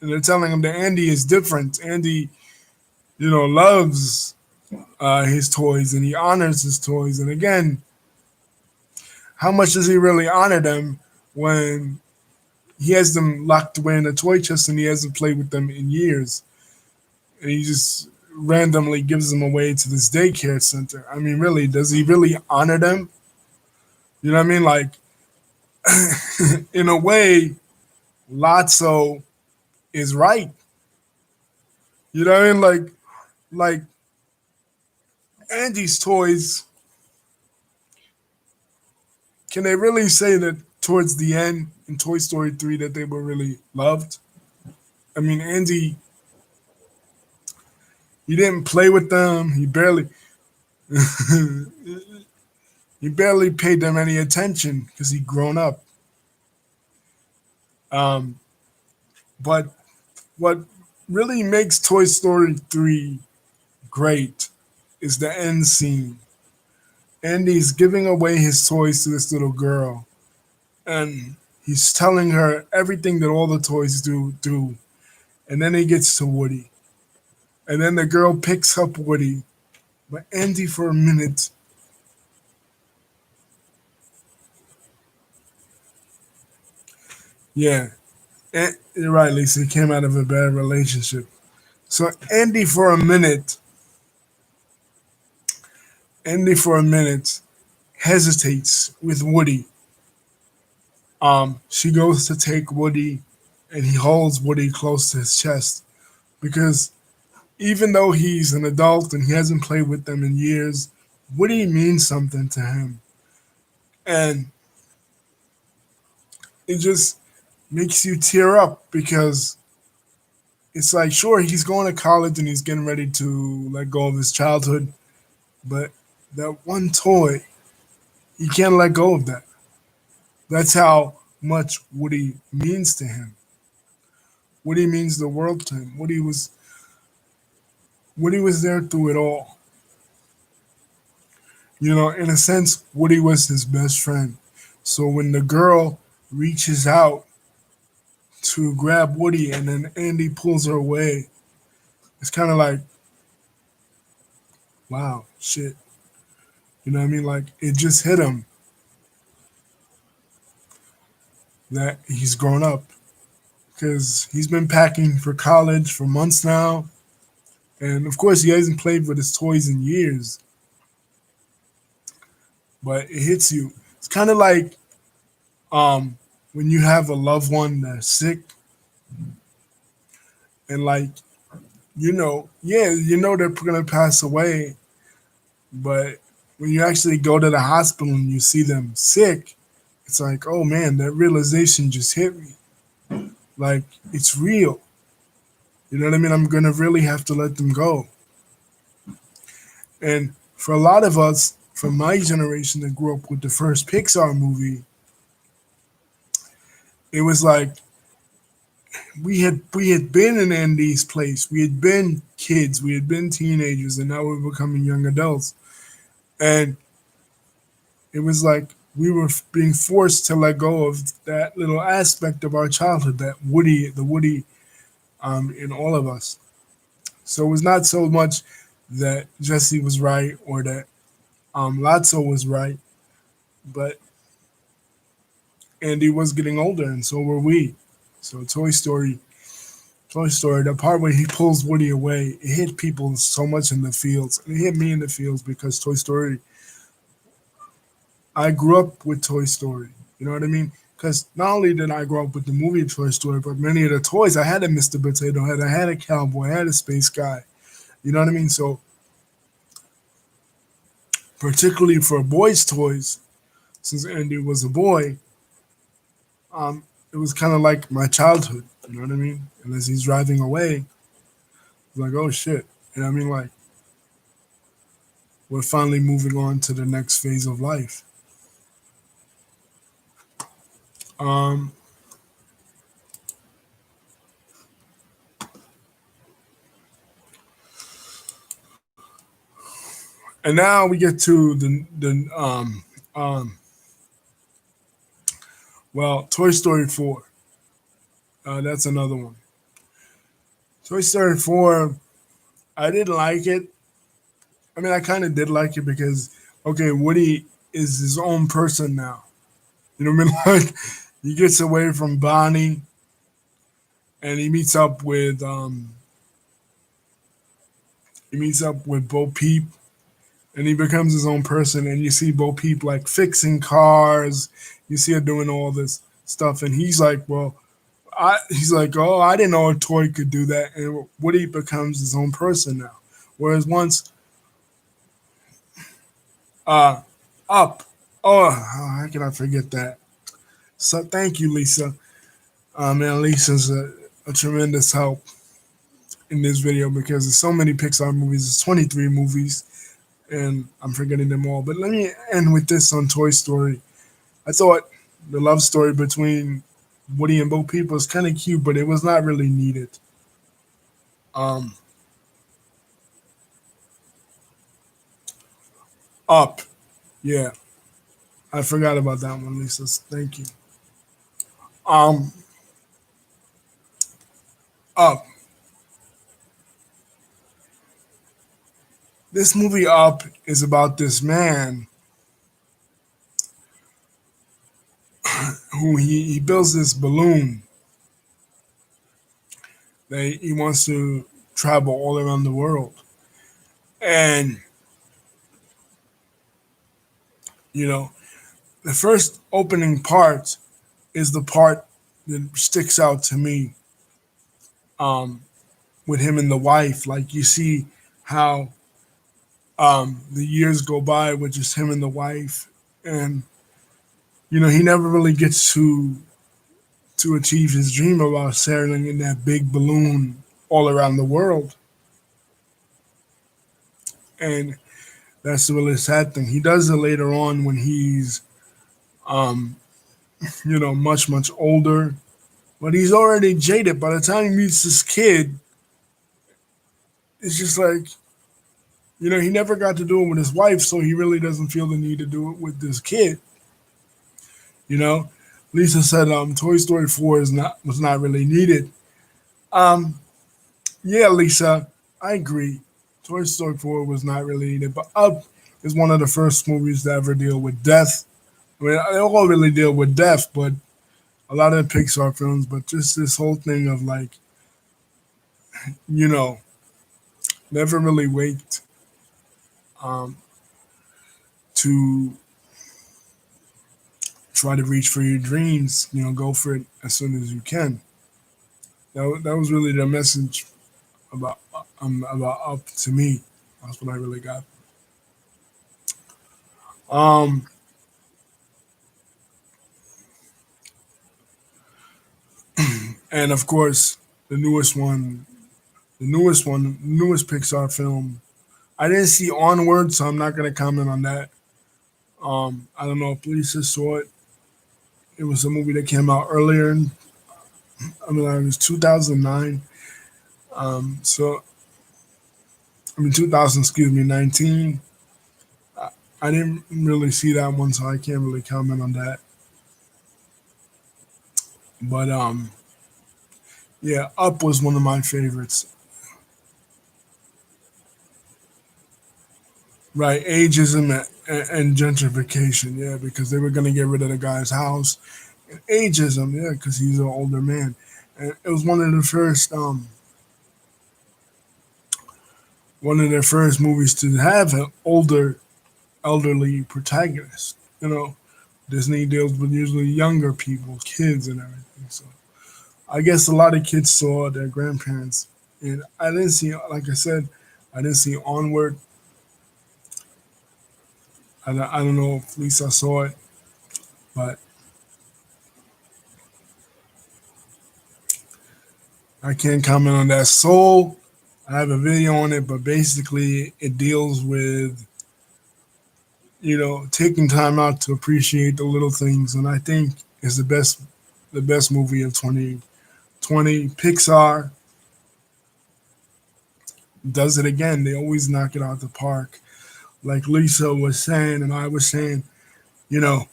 and they're telling him that Andy is different. Andy, loves his toys and he honors his toys. And again, how much does he really honor them when he has them locked away in a toy chest and he hasn't played with them in years? And he just randomly gives them away to this daycare center. I mean, really, does he really honor them? You know what I mean? Like, in a way, Lotso is right. You know what I mean? Like Andy's toys, can they really say that towards the end in Toy Story 3 that they were really loved? I mean, Andy, he didn't play with them. He barely paid them any attention because he'd grown up. Um, but what really makes Toy Story 3 great is the end scene. Andy's giving away his toys to this little girl, and he's telling her everything that all the toys do. And then he gets to Woody. And then the girl picks up Woody. But Andy, for a minute, yeah, you're right, Lisa. He came out of a bad relationship. So Andy for a minute hesitates with Woody. She goes to take Woody, and he holds Woody close to his chest because even though he's an adult and he hasn't played with them in years, Woody means something to him, and it just makes you tear up because it's like, sure, he's going to college and he's getting ready to let go of his childhood, but that one toy, he can't let go of that. That's how much Woody means to him. Woody means the world to him. Woody was there through it all. In a sense, Woody was his best friend. So when the girl reaches out to grab Woody and then Andy pulls her away, it's kind of like, wow, shit. You know what I mean? Like, it just hit him that he's grown up because he's been packing for college for months now. And of course, he hasn't played with his toys in years, but it hits you. It's kind of like um, when you have a loved one that's sick and, like, yeah, they're going to pass away, but when you actually go to the hospital and you see them sick, it's like, oh man, that realization just hit me. Like, it's real. You know what I mean? I'm going to really have to let them go. And for a lot of us from my generation that grew up with the first Pixar movie, it was like we had been in Andy's place. We had been kids, we had been teenagers, and now we're becoming young adults. And it was like we were being forced to let go of that little aspect of our childhood, that the Woody in all of us. So it was not so much that Jesse was right or that Lotso was right, but Andy was getting older, and so were we. So Toy Story, the part where he pulls Woody away, it hit people so much in the fields. It hit me in the fields because Toy Story, I grew up with Toy Story. You know what I mean? Because not only did I grow up with the movie Toy Story, but many of the toys, I had a Mr. Potato Head, I had a cowboy, I had a space guy. You know what I mean? So, particularly for boys' toys, since Andy was a boy, it was kind of like my childhood. You know what I mean? And as he's driving away, it's like, oh shit. You know what I mean? Like, we're finally moving on to the next phase of life. Um, and now we get to Toy Story 4. That's another one. Toy Story 4, I didn't like it. I mean, I kind of did like it because, okay, Woody is his own person now. You know what I mean? Like, he gets away from Bonnie and he meets up with Bo Peep and he becomes his own person. And you see Bo Peep like fixing cars. You see her doing all this stuff, and he's like, well, he's like, oh, I didn't know a toy could do that. And Woody becomes his own person now. Whereas once, uh, Up, oh, how can I forget that? So thank you, Lisa. Man, Lisa's a tremendous help in this video because there's so many Pixar movies. There's 23 movies, and I'm forgetting them all. But let me end with this on Toy Story. I thought the love story between Woody and Bo Peep was kind of cute, but it was not really needed. Um, Up, yeah, I forgot about that one, Lisa. Thank you. Um, Up. This movie Up is about this man who he builds this balloon that he wants to travel all around the world. And, you know, the first opening part is the part that sticks out to me um, with him and the wife. Like, you see how the years go by with just him and the wife. And, he never really gets to achieve his dream about sailing in that big balloon all around the world. And that's the really sad thing. He does it later on when he's, um, much, much older. But he's already jaded. By the time he meets this kid, it's just like, He never got to do it with his wife, so he really doesn't feel the need to do it with this kid. You know, Lisa said Toy Story 4 is not was not really needed. Um, yeah, Lisa, I agree. Toy Story 4 was not really needed, but Up is one of the first movies to ever deal with death. I mean, they all really deal with death, but a lot of the Pixar films, but just this whole thing of like, you know, never really wait um, to try to reach for your dreams. Go for it as soon as you can. That was really the message about Up to me. That's what I really got. Um, and of course, the newest one, newest Pixar film. I didn't see Onward, so I'm not gonna comment on that. I don't know if Lisa saw it. It was a movie that came out earlier. I mean, it was 2009. So I mean 2000, excuse me, 19. I didn't really see that one, so I can't really comment on that. But yeah, Up was one of my favorites. Right, ageism and gentrification. Yeah, because they were gonna get rid of the guy's house. And ageism, yeah, because he's an older man. And it was one of their first movies to have an older elderly protagonist. Disney deals with usually younger people, kids, and everything. So I guess a lot of kids saw their grandparents, and I didn't see, like I said, I didn't see Onward. I don't know if Lisa saw it, but I can't comment on that. Soul, I have a video on it, but basically it deals with taking time out to appreciate the little things, and I think is the best movie of 2020. Pixar does it again. They always knock it out the park. Like Lisa was saying, and I was saying, you know,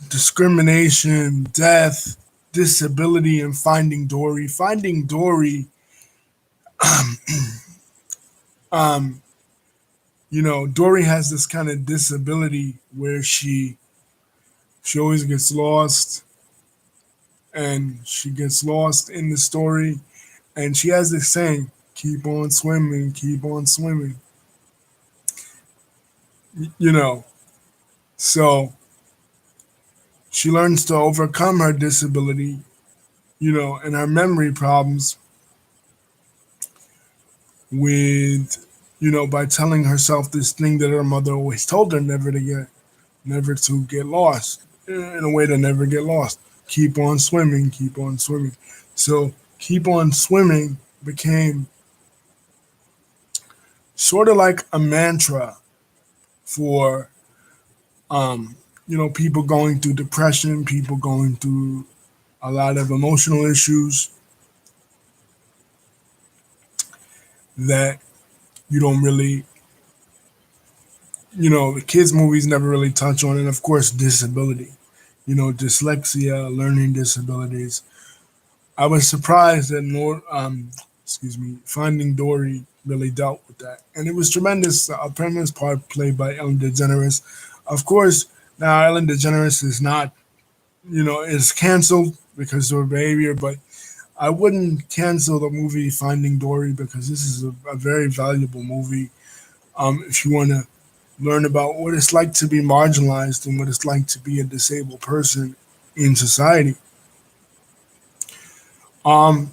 discrimination, death, disability, and Finding Dory. Finding Dory, um, Dory has this kind of disability where she always gets lost, and she gets lost in the story, and she has this saying, "Keep on swimming, keep on swimming." You know, so she learns to overcome her disability, and her memory problems with, by telling herself this thing that her mother always told her never to get lost, in a way to never get lost. Keep on swimming, keep on swimming. So keep on swimming became sort of like a mantra for, people going through depression, people going through a lot of emotional issues that you don't really, the kids' movies never really touch on. And of course, disability, dyslexia, learning disabilities. I was surprised that Finding Dory really dealt with that, and it was tremendous. A tremendous part played by Ellen DeGeneres. Of course, now Ellen DeGeneres is not, is canceled because of her behavior, but I wouldn't cancel the movie Finding Dory because this is a very valuable movie. If you want to learn about what it's like to be marginalized and what it's like to be a disabled person in society. Um,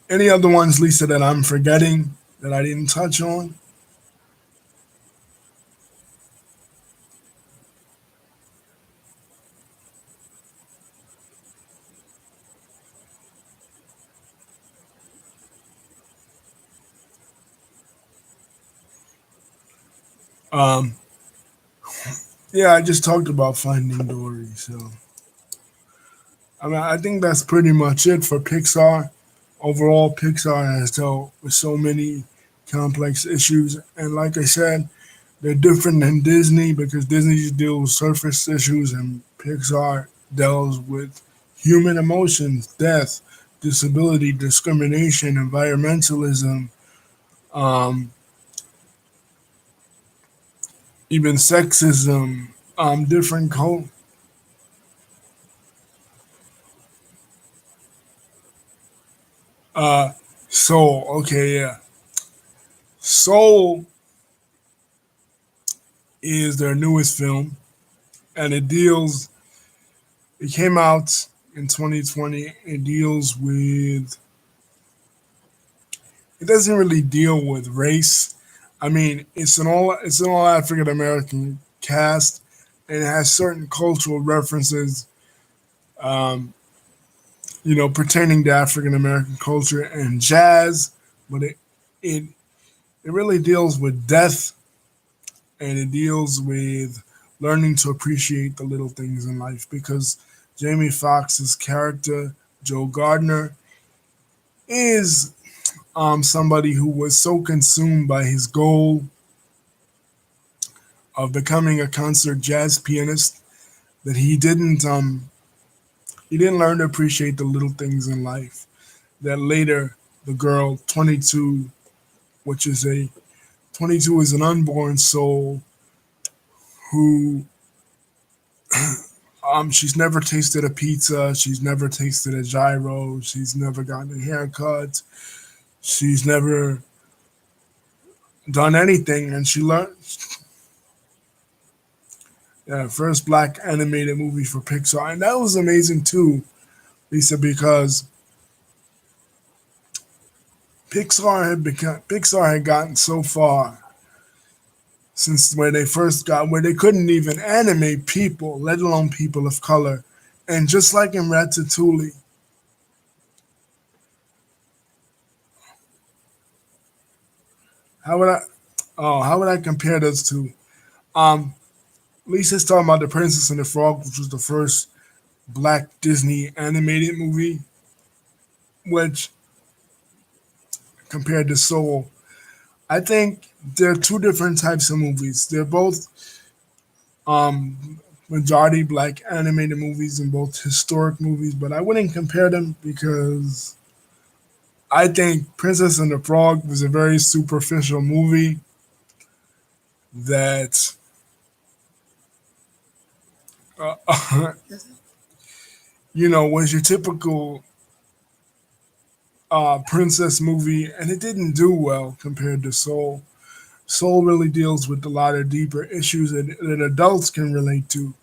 any other ones, Lisa, that I'm forgetting that I didn't touch on? Um, yeah, I just talked about Finding Dory, so I mean, I think that's pretty much it for Pixar. Overall, Pixar has dealt with so many complex issues. And like I said, they're different than Disney because Disney deals with surface issues and Pixar deals with human emotions, death, disability, discrimination, environmentalism, um, even sexism, different uh, Soul. Okay, yeah. Soul is their newest film, and it came out in 2020. It doesn't really deal with race. I mean, it's an all African American cast, and it has certain cultural references, um, pertaining to African American culture and jazz, but it it really deals with death, and it deals with learning to appreciate the little things in life because Jamie Foxx's character Joe Gardner is somebody who was so consumed by his goal of becoming a concert jazz pianist that he didn't learn to appreciate the little things in life. That later, the girl 22, which is a 22 is an unborn soul who she's never tasted a pizza, she's never tasted a gyro, she's never gotten a haircut, she's never done anything, and she learned. Yeah, first black animated movie for Pixar, and that was amazing too, Lisa, because Pixar had gotten so far since where they couldn't even animate people, let alone people of color. And just like in Ratatouille, how would I how would I compare those two? Um Lisa's talking about The Princess and the Frog, which was the first black Disney animated movie, which compared to Soul. I think they're two different types of movies. They're both majority black animated movies and both historic movies, but I wouldn't compare them because I think Princess and the Frog was a very superficial movie that was your typical princess movie, and it didn't do well compared to Soul. Soul really deals with a lot of deeper issues that adults can relate to.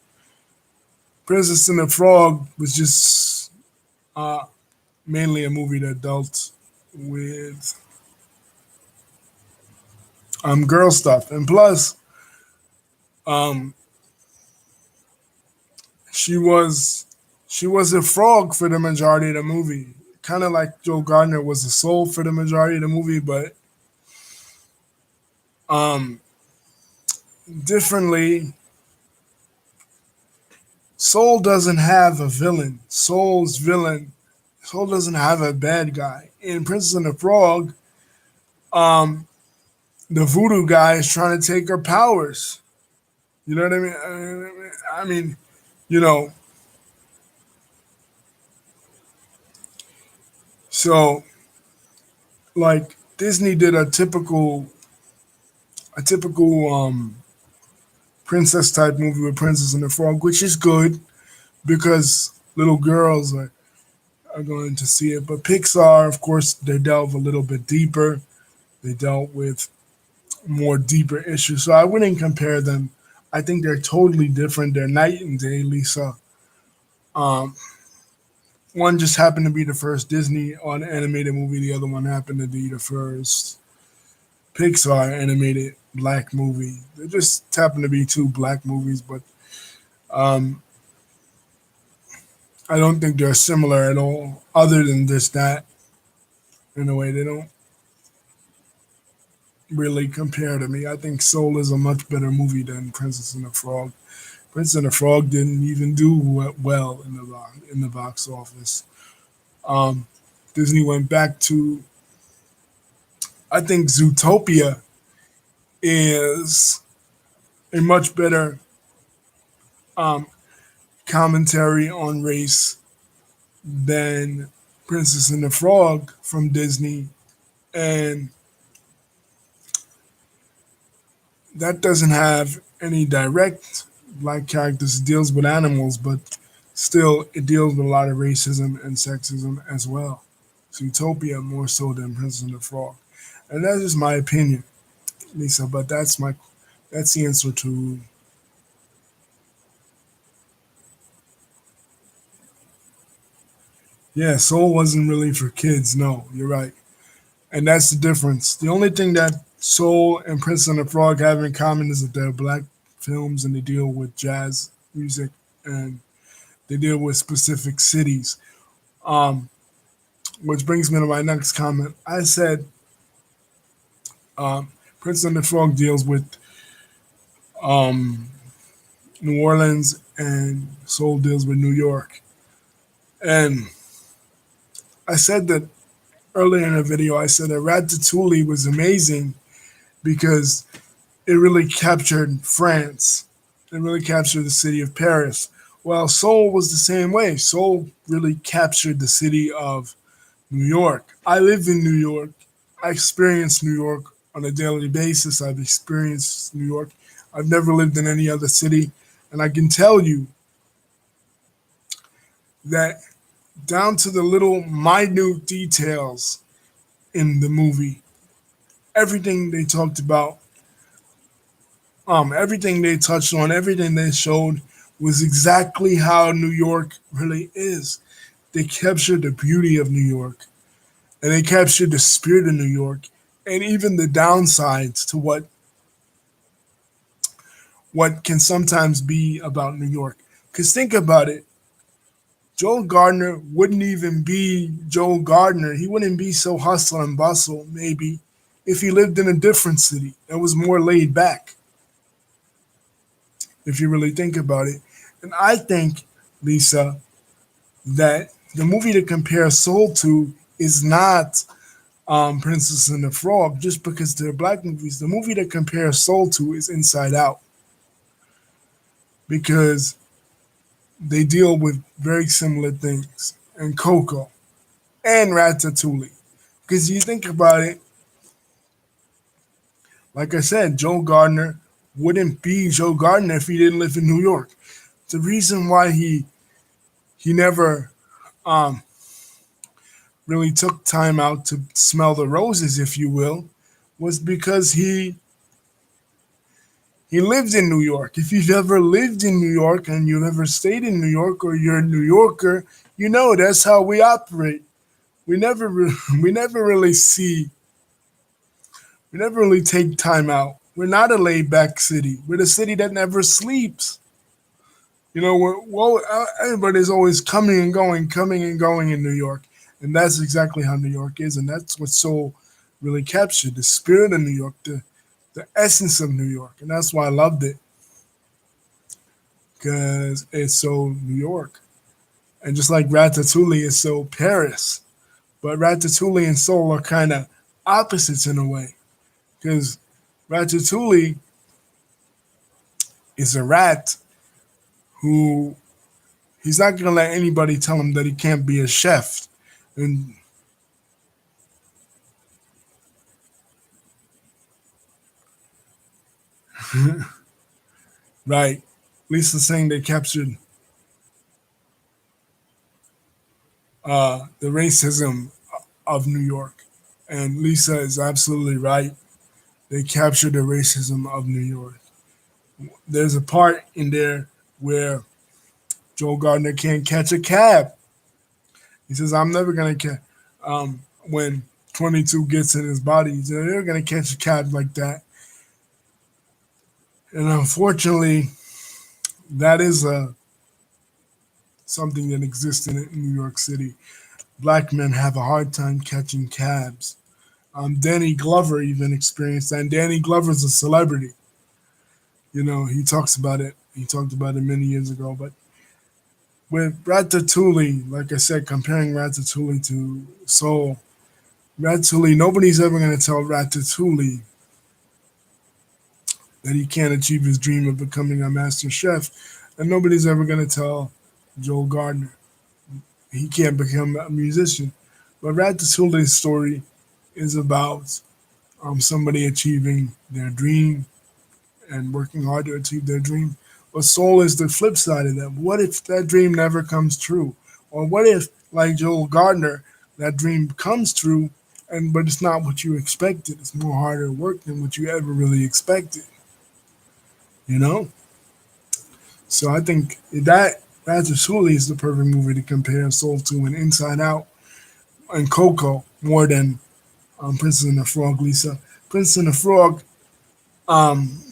Princess and the Frog was just uh, mainly a movie to adults with girl stuff, and plus, um, she was she was a frog for the majority of the movie, kind of like Joe Gardner was a soul for the majority of the movie, but um, differently. Soul doesn't have a villain. Soul doesn't have a bad guy. In Princess and the Frog, um, the voodoo guy is trying to take her powers. You know what I mean? I mean, you know, so like Disney did a typical princess type movie with Princess and the Frog, which is good because little girls are going to see it. But Pixar, of course, they delve a little bit deeper. They dealt with more deeper issues. So I wouldn't compare them. I think they're totally different. They're night and day, Lisa. Um, one just happened to be the first Disney on animated movie. The other one happened to be the first Pixar animated black movie. They just happen to be two black movies, but um, I don't think they're similar at all. Other than just that, in a way, they don't really compare to me. I think Soul is a much better movie than Princess and the Frog. Princess and the Frog didn't even do well in the box office. Um, Disney went back to I think Zootopia is a much better um, commentary on race than Princess and the Frog from Disney, and that doesn't have any direct black characters. It deals with animals, but still it deals with a lot of racism and sexism as well. Zootopia more so than Princess and the Frog, and that's just my opinion, Lisa. But that's the answer to. Yeah, Soul wasn't really for kids. No, you're right. And that's the difference. The only thing that Soul and Prince and the Frog have in common is that they're black films and they deal with jazz music and they deal with specific cities. Um, which brings me to my next comment. I said Prince and the Frog deals with um, New Orleans and Soul deals with New York. And I said that earlier in the video. I said that Ratatouille was amazing because it really captured France. It really captured the city of Paris. Well, Seoul was the same way. Seoul really captured the city of New York. I live in New York. I experience New York on a daily basis. I've experienced New York. I've never lived in any other city. And I can tell you that down to the little minute details in the movie, everything they talked about, everything they touched on, everything they showed was exactly how New York really is. They captured the beauty of New York and they captured the spirit of New York and even the downsides to what can sometimes be about New York. Because think about it, Joel Gardner wouldn't even be Joel Gardner. He wouldn't be so hustle and bustle, maybe, if he lived in a different city that was more laid back, if you really think about it. And I think, Lisa, that the movie to compare Soul to is not Princess and the Frog, just because they're black movies. The movie to compare Soul to is Inside Out, because they deal with very similar things. And Coco and Ratatouille. Because you think about it, like I said, Joe Gardner wouldn't be Joe Gardner if he didn't live in New York. The reason why he never um, really took time out to smell the roses, if you will, was because he lived in New York. If you've ever lived in New York and you've ever stayed in New York or you're a New Yorker, you know that's how we operate. We never we never really see we never really take time out. We're not a laid back city. We're the city that never sleeps. You know, everybody's always coming and going in New York, and that's exactly how New York is, and that's what Soul really captured the spirit of New York, the essence of New York, and that's why I loved it because it's so New York, and just like Ratatouille is so Paris, but Ratatouille and Soul are kind of opposites in a way because Ratatouille is a rat who he's not going to let anybody tell him that he can't be a chef. And right, Lisa's saying they captured the racism of New York. And Lisa is absolutely right. They captured the racism of New York. There's a part in there where Joe Gardner can't catch a cab. He says, I'm never going to catch. When 22 gets in his body, he said, they're going to catch a cab like that. And unfortunately, that is something that exists in New York City. Black men have a hard time catching cabs. Danny Glover even experienced that. And Danny Glover's a celebrity. You know, he talks about it. He talked about it many years ago. But with Ratatouille, like I said, comparing Ratatouille to Soul, Ratatouille, nobody's ever going to tell Ratatouille that he can't achieve his dream of becoming a master chef, and nobody's ever going to tell Joel Gardner he can't become a musician. But Ratatouille's story is about somebody achieving their dream and working hard to achieve their dream. But Soul is the flip side of that. What if that dream never comes true? Or what if, like Joel Gardner, that dream comes true, and but it's not what you expected. It's more harder work than what you ever really expected. You know. So I think that Ratatouille is the perfect movie to compare Soul to, and Inside Out and Coco more than Princess and the Frog. Lisa, Princess and the Frog, um,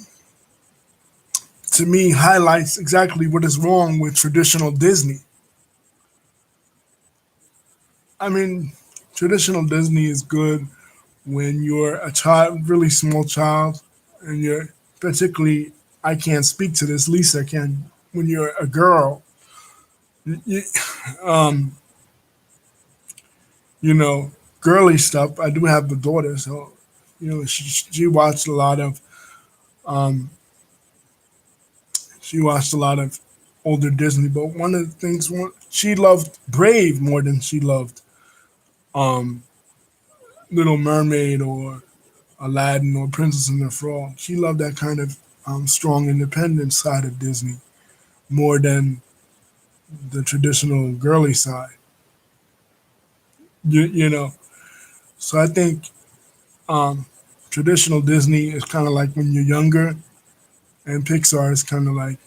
to me highlights exactly what is wrong with traditional Disney. I mean, traditional Disney is good when you're a child, really small child, and you're particularly. I can't speak to this. Lisa can. When you're a girl, you, um, you know, girly stuff. I do have the daughter, so she watched a lot of um, she watched a lot of older Disney. But one of the things she loved Brave more than she loved um, Little Mermaid or Aladdin or Princess and the Frog. She loved that kind of strong, independent side of Disney more than the traditional girly side. You know, so I think um, traditional Disney is kind of like when you're younger, and Pixar is kind of like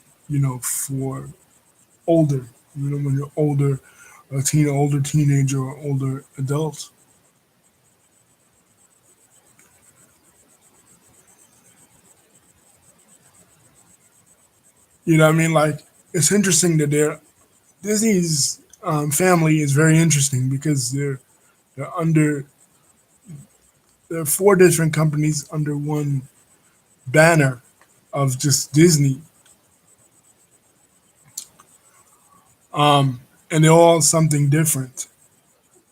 for older. When you're older, older teenager or older adult. You know what I mean? Like it's interesting that Disney's family is very interesting because they're under there are four different companies under one banner of just Disney, and they're all something different.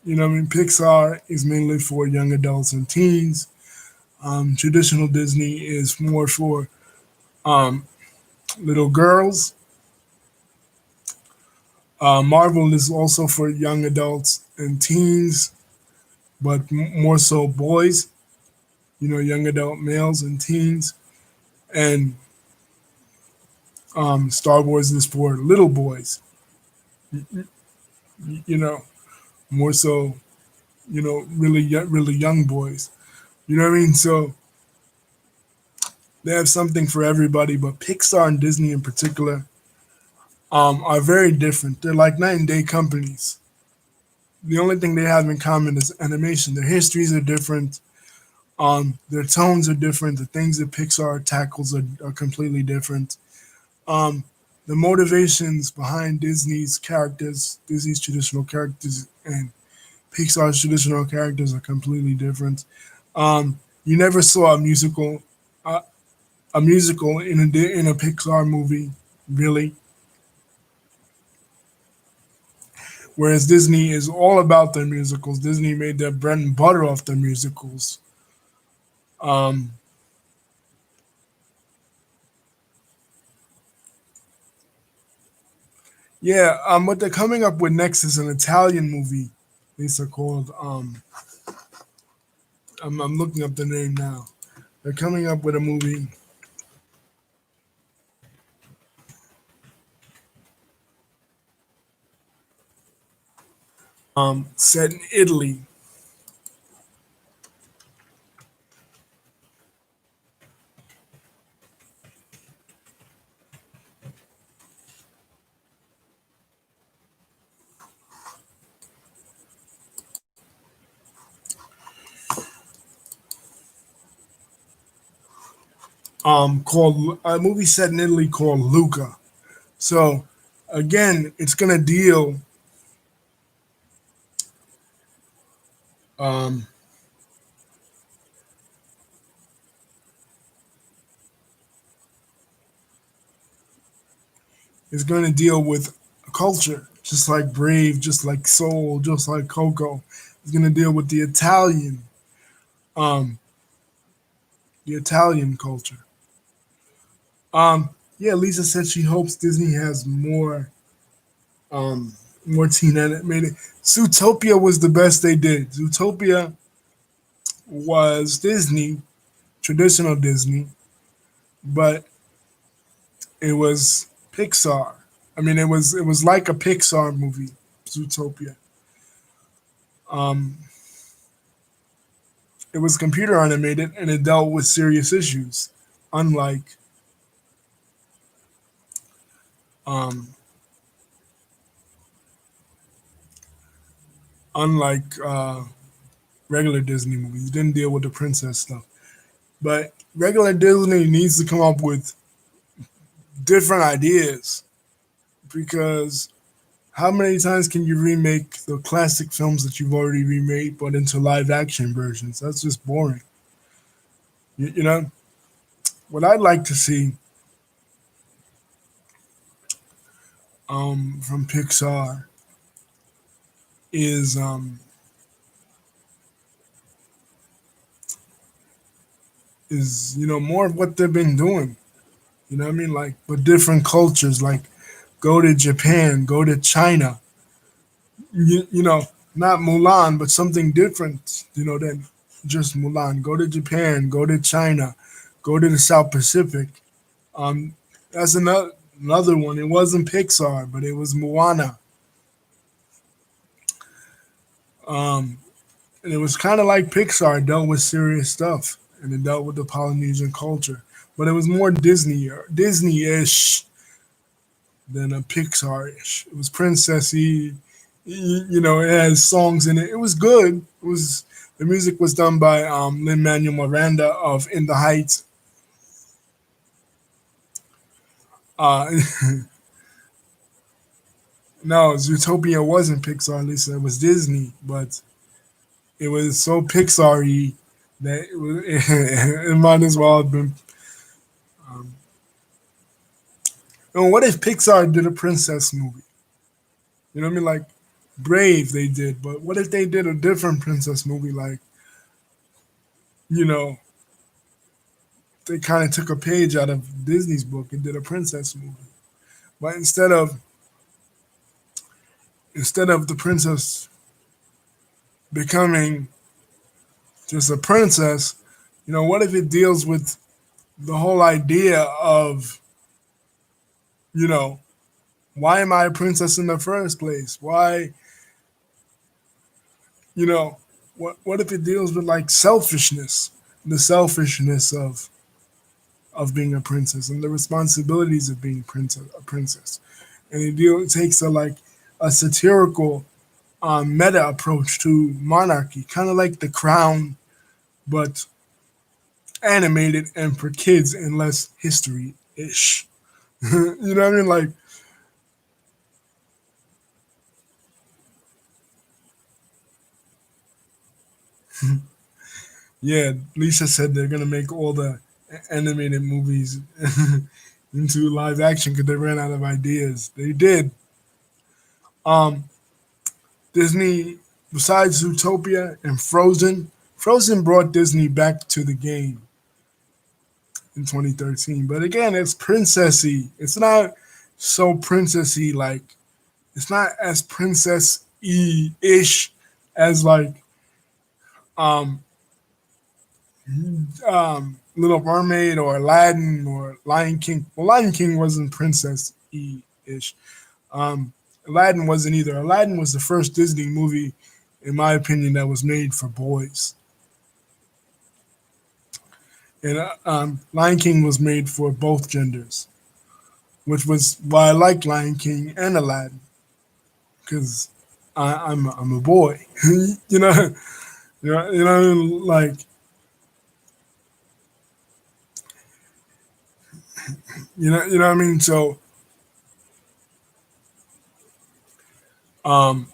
You know what I mean? Pixar is mainly for young adults and teens. Traditional Disney is more for um, little girls. Marvel is also for young adults and teens, but more so boys. Young adult males and teens. And Star Wars is for little boys. You know, more so. Really, really young boys. You know what I mean? So they have something for everybody. But Pixar and Disney in particular are very different. They're like night and day companies. The only thing they have in common is animation. Their histories are different. Their tones are different. The things that Pixar tackles are completely different. Um, the motivations behind Disney's traditional characters, and Pixar's traditional characters are completely different. You never saw uh, a musical in a Pixar movie, really. Whereas Disney is all about their musicals. Disney made their bread and butter off their musicals. Um, yeah, what they're coming up with next is an Italian movie. These are called. I'm looking up the name now. They're coming up with a movie set in Italy, called a movie set in Italy called Luca. So again, um, it's gonna deal with culture, just like Brave, just like Soul, just like Coco. It's gonna deal with um, the Italian culture. Yeah, Lisa said she hopes Disney has um, more teen animated. Zootopia was the best they did. Zootopia was Disney, traditional Disney, but it was Pixar. I mean, it was like a Pixar movie, Zootopia. Um, it was computer animated and it dealt with serious issues, unlike um, unlike regular Disney movies. It didn't deal with the princess stuff. But regular Disney needs to come up with different ideas because how many times can you remake the classic films that you've already remade but into live action versions? That's just boring. You know, what I'd like to see from Pixar is more of what they've been doing. You know what I mean? Like, but different cultures. Like, go to Japan, go to China. Not Mulan, but something different. Than just Mulan. Go to Japan, go to China, go to the South Pacific. Um, that's another one. It wasn't Pixar, but it was Moana. Um, and it was kind of like Pixar. It dealt with serious stuff, and it dealt with the Polynesian culture, but it was more Disney-ish than a Pixar-ish. It was princessy. It has songs in it. It was good. The music was done by Lin Manuel Miranda of In the Heights. Uh, no, Zootopia wasn't Pixar. Lisa, it was Disney, but it was so Pixar-y that it might as well have been. Um, what if Pixar did a princess movie? You know what I mean? Like Brave, they did, but what if they did a different princess movie? Like, you know, they kind of took a page out of Disney's book and did a princess movie. But instead of the princess becoming just a princess, what if it deals with the whole idea of, you know, why am I a princess in the first place? Why, you know, what if it deals with like selfishness, the selfishness of being a princess and the responsibilities of being a princess, and it takes a satirical meta approach to monarchy, kind of like The Crown, but animated and for kids and less history ish. You know what I mean? Like, yeah, Lisa said they're gonna make all the animated movies into live action because they ran out of ideas. They did. Um, Disney, besides Zootopia and Frozen, Frozen brought Disney back to the game in 2013. But again, it's princessy. It's not so princessy like it's not as princess ish as like um Little Mermaid or Aladdin or Lion King. Well, Lion King wasn't princess ish. Um, Aladdin wasn't either. Aladdin was the first Disney movie, in my opinion, that was made for boys. And Lion King was made for both genders, which was why I liked Lion King and Aladdin because I'm a boy, you know, like you know what I mean. So um,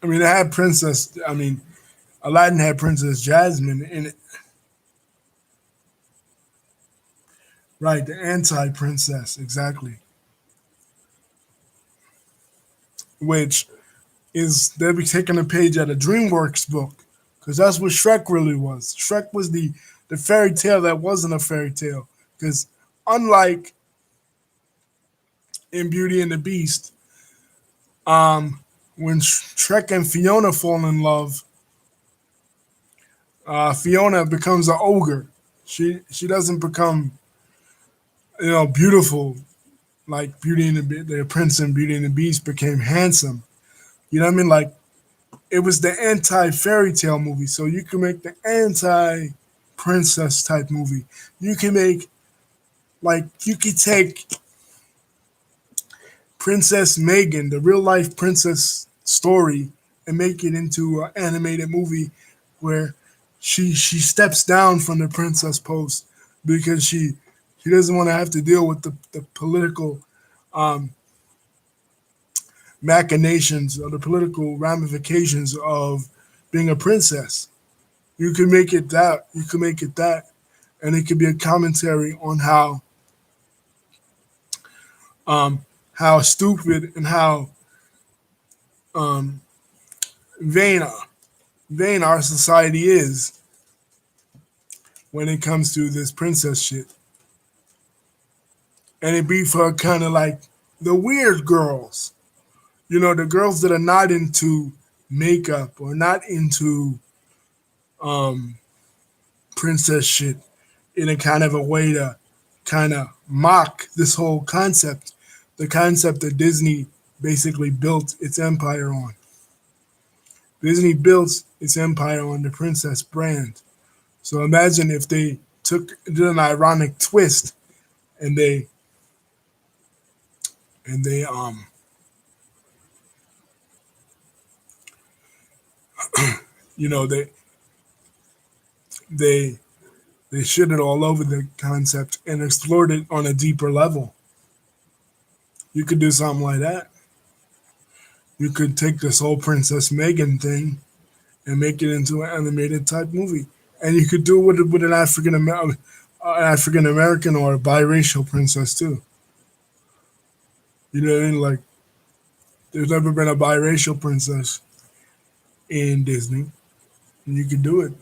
I mean, it had Princess. I mean, Aladdin had Princess Jasmine in it, right? The anti-princess, exactly. Which is they'll be taking a page out of DreamWorks book, because that's what Shrek really was. Shrek was the fairy tale that wasn't a fairy tale, because unlike in Beauty and the Beast, when Shrek and Fiona fall in love, Fiona becomes an ogre. She doesn't become beautiful like Beauty and the Prince and Beauty and the Beast became handsome. You know what I mean? Like it was the anti fairy tale movie, so you can make the anti princess type movie. You can make you could take Princess Megan, the real life princess story, and make it into an animated movie where she steps down from the princess post because she doesn't want to have to deal with the political um, machinations or the political ramifications of being a princess. You can make it that. You can make it that, and it could be a commentary on how stupid and how um, vain vain our society is when it comes to this princess shit. And it be for kind of like the weird girls, the girls that are not into makeup or not into um, princess shit in a kind of a way to kind of mock this whole concept, the concept that Disney basically built its empire on. Disney built its empire on the princess brand. So imagine if they did an ironic twist and they you know they they shit it all over the concept and explored it on a deeper level. You could do something like that. You could take this whole Princess Megan thing and make it into an animated type movie, and you could do it with an African American or a biracial princess too. You know what I mean? Like, there's never been a biracial princess in Disney, and you could do it.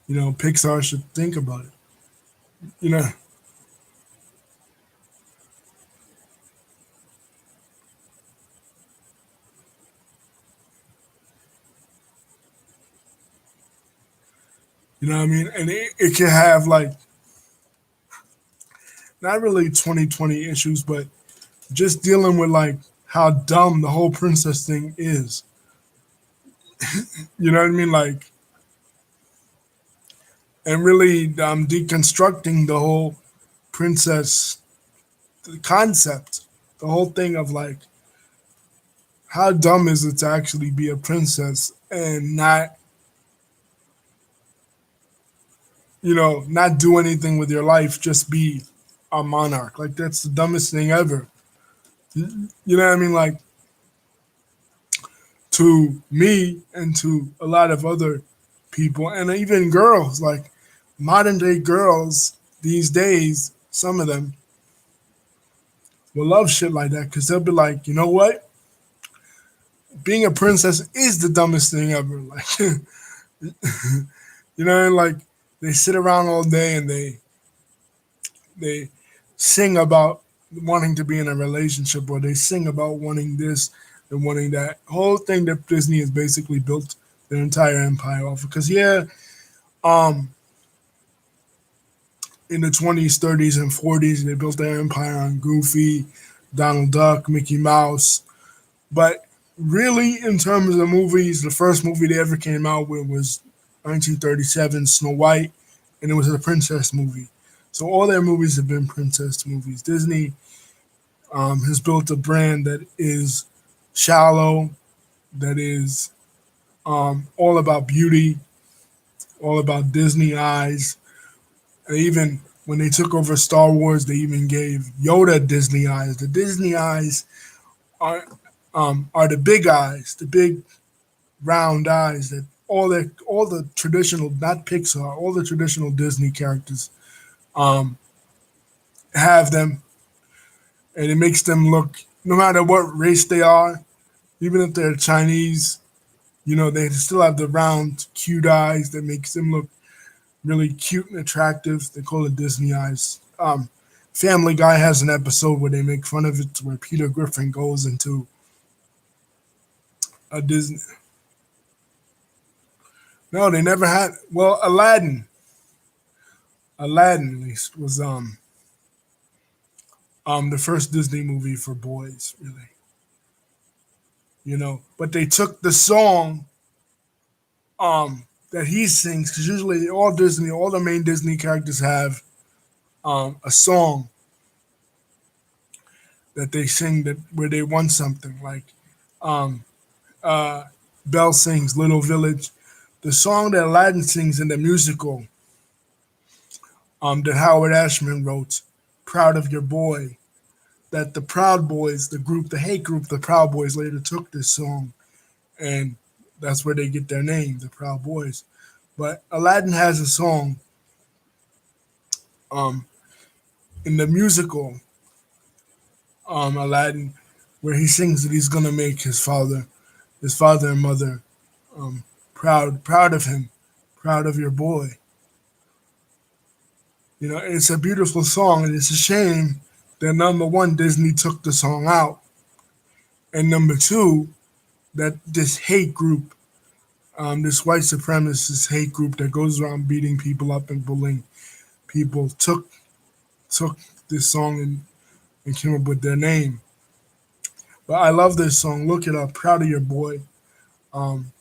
Pixar should think about it. You know, you know what I mean? And it can have like not really 2020 issues, but just dealing with like how dumb the whole princess thing is. You know what I mean? Like, and really deconstructing the whole princess concept, the whole thing of like how dumb is it to actually be a princess and not do anything with your life, just be a monarch. Like that's the dumbest thing ever. You know what I mean? Like to me and to a lot of other people and even girls, like modern day girls these days, some of them will love shit like that because they'll be like, you know what? Being a princess is the dumbest thing ever. Like, like they sit around all day and they sing about wanting to be in a relationship, or they sing about wanting this and wanting that. Whole thing that Disney has basically built their entire empire off. Because um, in the 20s, 30s, and 40s, they built their empire on Goofy, Donald Duck, Mickey Mouse. But really, in terms of movies, the first movie they ever came out with was 1937, Snow White, and it was a princess movie. So all their movies have been princess movies. Disney has built a brand that is shallow, that is all about beauty, all about Disney eyes. And even when they took over Star Wars, they even gave Yoda Disney eyes. The Disney eyes are the big eyes, the big round eyes that all the traditional, not Pixar, all the traditional Disney characters um, have them, and it makes them look, no matter what race they are, Even if they're Chinese, they still have the round, cute eyes that makes them look really cute and attractive. They call it Disney eyes. Family Guy has an episode where they make fun of it, where Peter Griffin goes into a Disney. No, they never had. Well, Aladdin at least was the first Disney movie for boys, really. But they took the song that he sings, because usually all the main Disney characters have a song that they sing that where they want something. Like um, uh, Belle sings "Little Village." The song that Aladdin sings in the musical that Howard Ashman wrote, "Proud of Your Boy." That the Proud Boys, the hate group, the Proud Boys later took this song, and that's where they get their name, the Proud Boys. But Aladdin has a song um, in the musical Aladdin, where he sings that he's gonna make his father and mother um, proud of him, proud of your boy. It's a beautiful song, and it's a shame that number one, Disney took the song out, and number two, that this hate group, this white supremacist hate group that goes around beating people up and bullying people, took this song and came up with their name. But I love this song. Look it up. Proud of your boy. Um,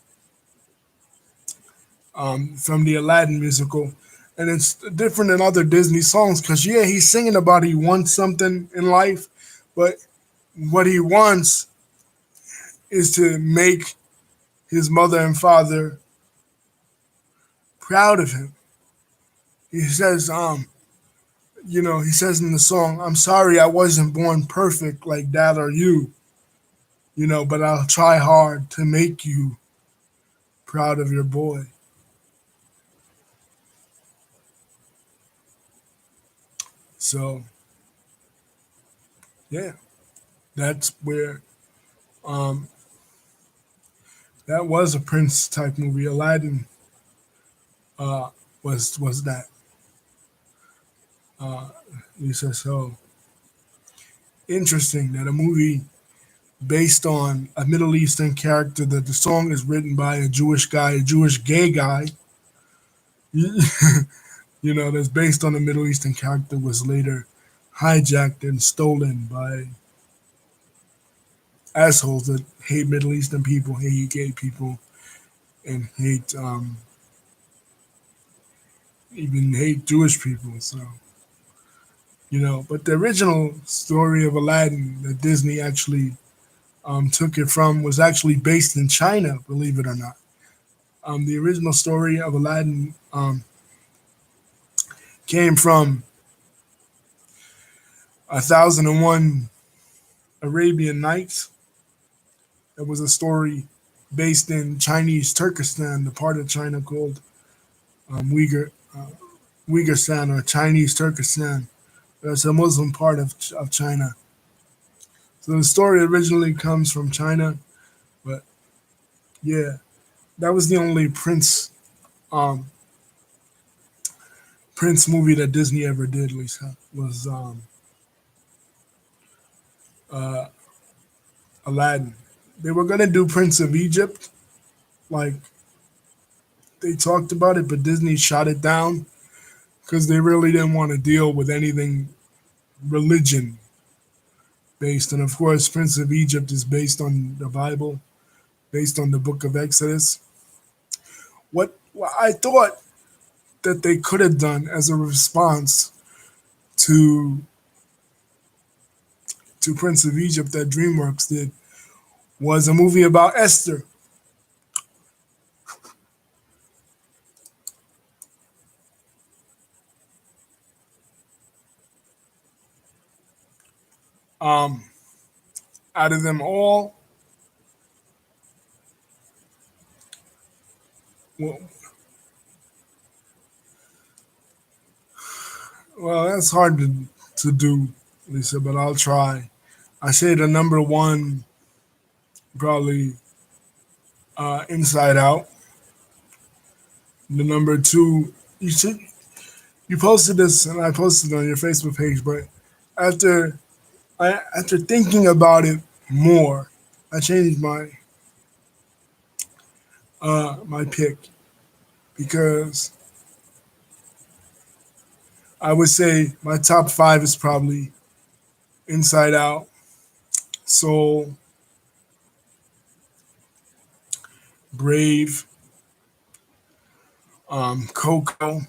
from the Aladdin musical. And it's different than other Disney songs because, yeah, he's singing about he wants something in life, but what he wants is to make his mother and father proud of him. He says, he says in the song, "I'm sorry I wasn't born perfect like dad or you, but I'll try hard to make you proud of your boy." So, yeah, that's where um, that was a Prince type movie. Aladdin uh, was that. Uh, Lisa, so interesting that a movie based on a Middle Eastern character that the song is written by a Jewish guy, a Jewish gay guy, that's based on a Middle Eastern character was later hijacked and stolen by assholes that hate Middle Eastern people, hate gay people, and even hate Jewish people. So, but the original story of Aladdin that Disney actually took it from was actually based in China, believe it or not. The original story of Aladdin came from 1001 Arabian Nights. It was a story based in Chinese Turkestan, the part of China called Uyghur or Chinese Turkestan. That's a Muslim part of China. So the story originally comes from China, but yeah, that was the only um, Prince movie that Disney ever did. Lisa was uh, Aladdin. They were gonna do Prince of Egypt, like they talked about it, but Disney shot it down because they really didn't want to deal with anything religion based. And of course, Prince of Egypt is based on the Bible, based on the Book of Exodus. What I thought that they could have done as a response to Prince of Egypt that DreamWorks did was a movie about Esther. Um, Out of them all, well, that's hard to do, Lisa, but I'll try. I say the number one probably Inside Out. The number two, you should you posted this and I posted it on your Facebook page, but after after thinking about it more, I changed my pick because I would say my top five is probably Inside Out, Soul, Brave, Coco,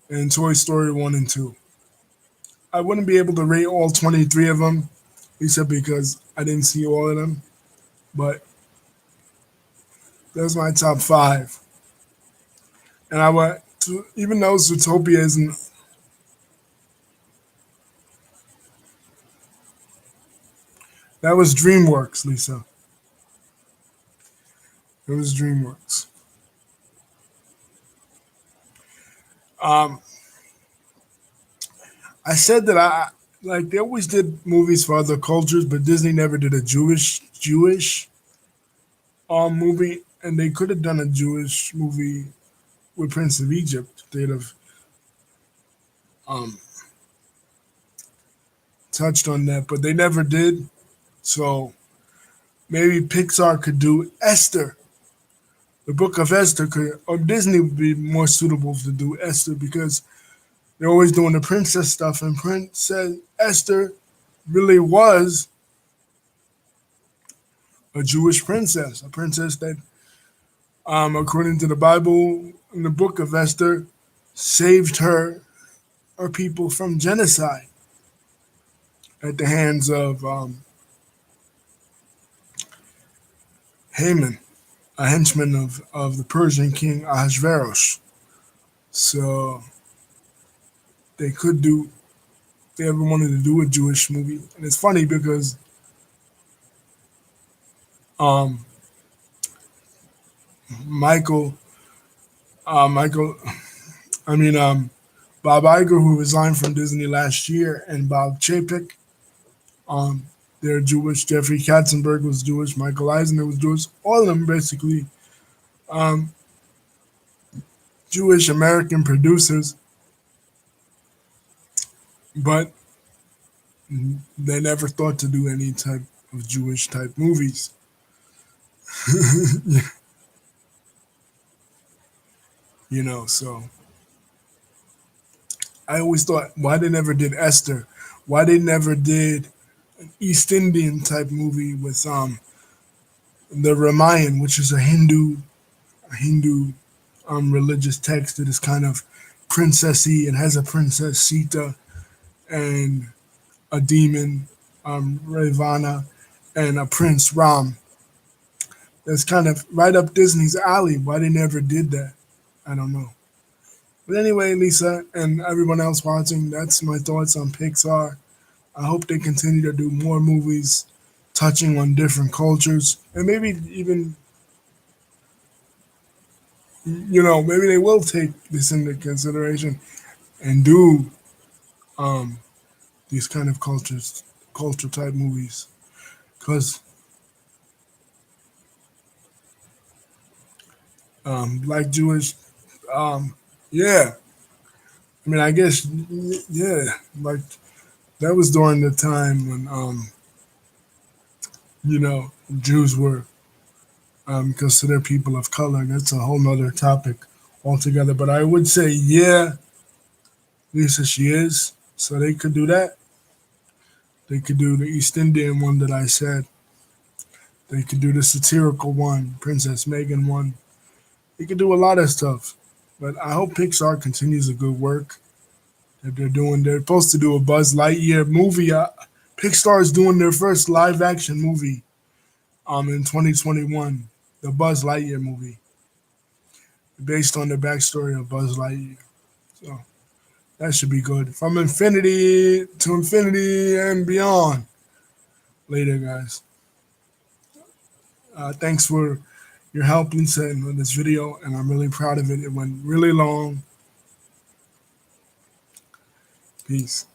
and Toy Story 1 and 2. I wouldn't be able to rate all 23 of them, except because I didn't see all of them, but that's my top five. And I went to, even though Zootopia isn't, that was DreamWorks, Lisa. It was DreamWorks. Um, I said that I like they always did movies for other cultures, but Disney never did a Jewish movie, and they could have done a Jewish movie with Prince of Egypt. They'd have um, touched on that, but they never did. So maybe Pixar could do Esther. The Book of Esther could, or Disney would be more suitable to do Esther because they're always doing the princess stuff, and Princess Esther really was a Jewish princess, a princess that, according to the Bible, in the Book of Esther, saved her people from genocide at the hands of Haman, a henchman of the Persian king Ahasuerus. So they could do, if they ever wanted to do a Jewish movie. And it's funny because um, Michael, Michael, I mean, Bob Iger, who resigned from Disney last year, and Bob Chapek, um, they're Jewish. Jeffrey Katzenberg was Jewish. Michael Eisner was Jewish. All of them basically um, Jewish American producers, but they never thought to do any type of Jewish type movies. So I always thought why they never did Esther, why they never did East Indian type movie with the Ramayan, which is a Hindu religious text that is kind of princessy and has a princess Sita and a demon Ravana and a prince Ram. That's kind of right up Disney's alley. Why they never did that, I don't know. But anyway, Lisa and everyone else watching, that's my thoughts on Pixar. I hope they continue to do more movies touching on different cultures and maybe even, maybe they will take this into consideration and do um, these kind of culture type movies. Because Black Jewish, um, yeah, I mean, I guess, yeah, like that was during the time when, Jews were considered people of color. That's a whole nother topic altogether. But I would say, yeah, Lisa, she is. So they could do that. They could do the East Indian one that I said. They could do the satirical one, Princess Megan one. They could do a lot of stuff. But I hope Pixar continues the good work that they're doing. They're supposed to do a Buzz Lightyear movie. Pixar is doing their first live action movie in 2021, the Buzz Lightyear movie, based on the backstory of Buzz Lightyear. So that should be good. From infinity to infinity and beyond. Later, guys. Thanks for your help, Lisa, in this video, and I'm really proud of it. It went really long. Peace.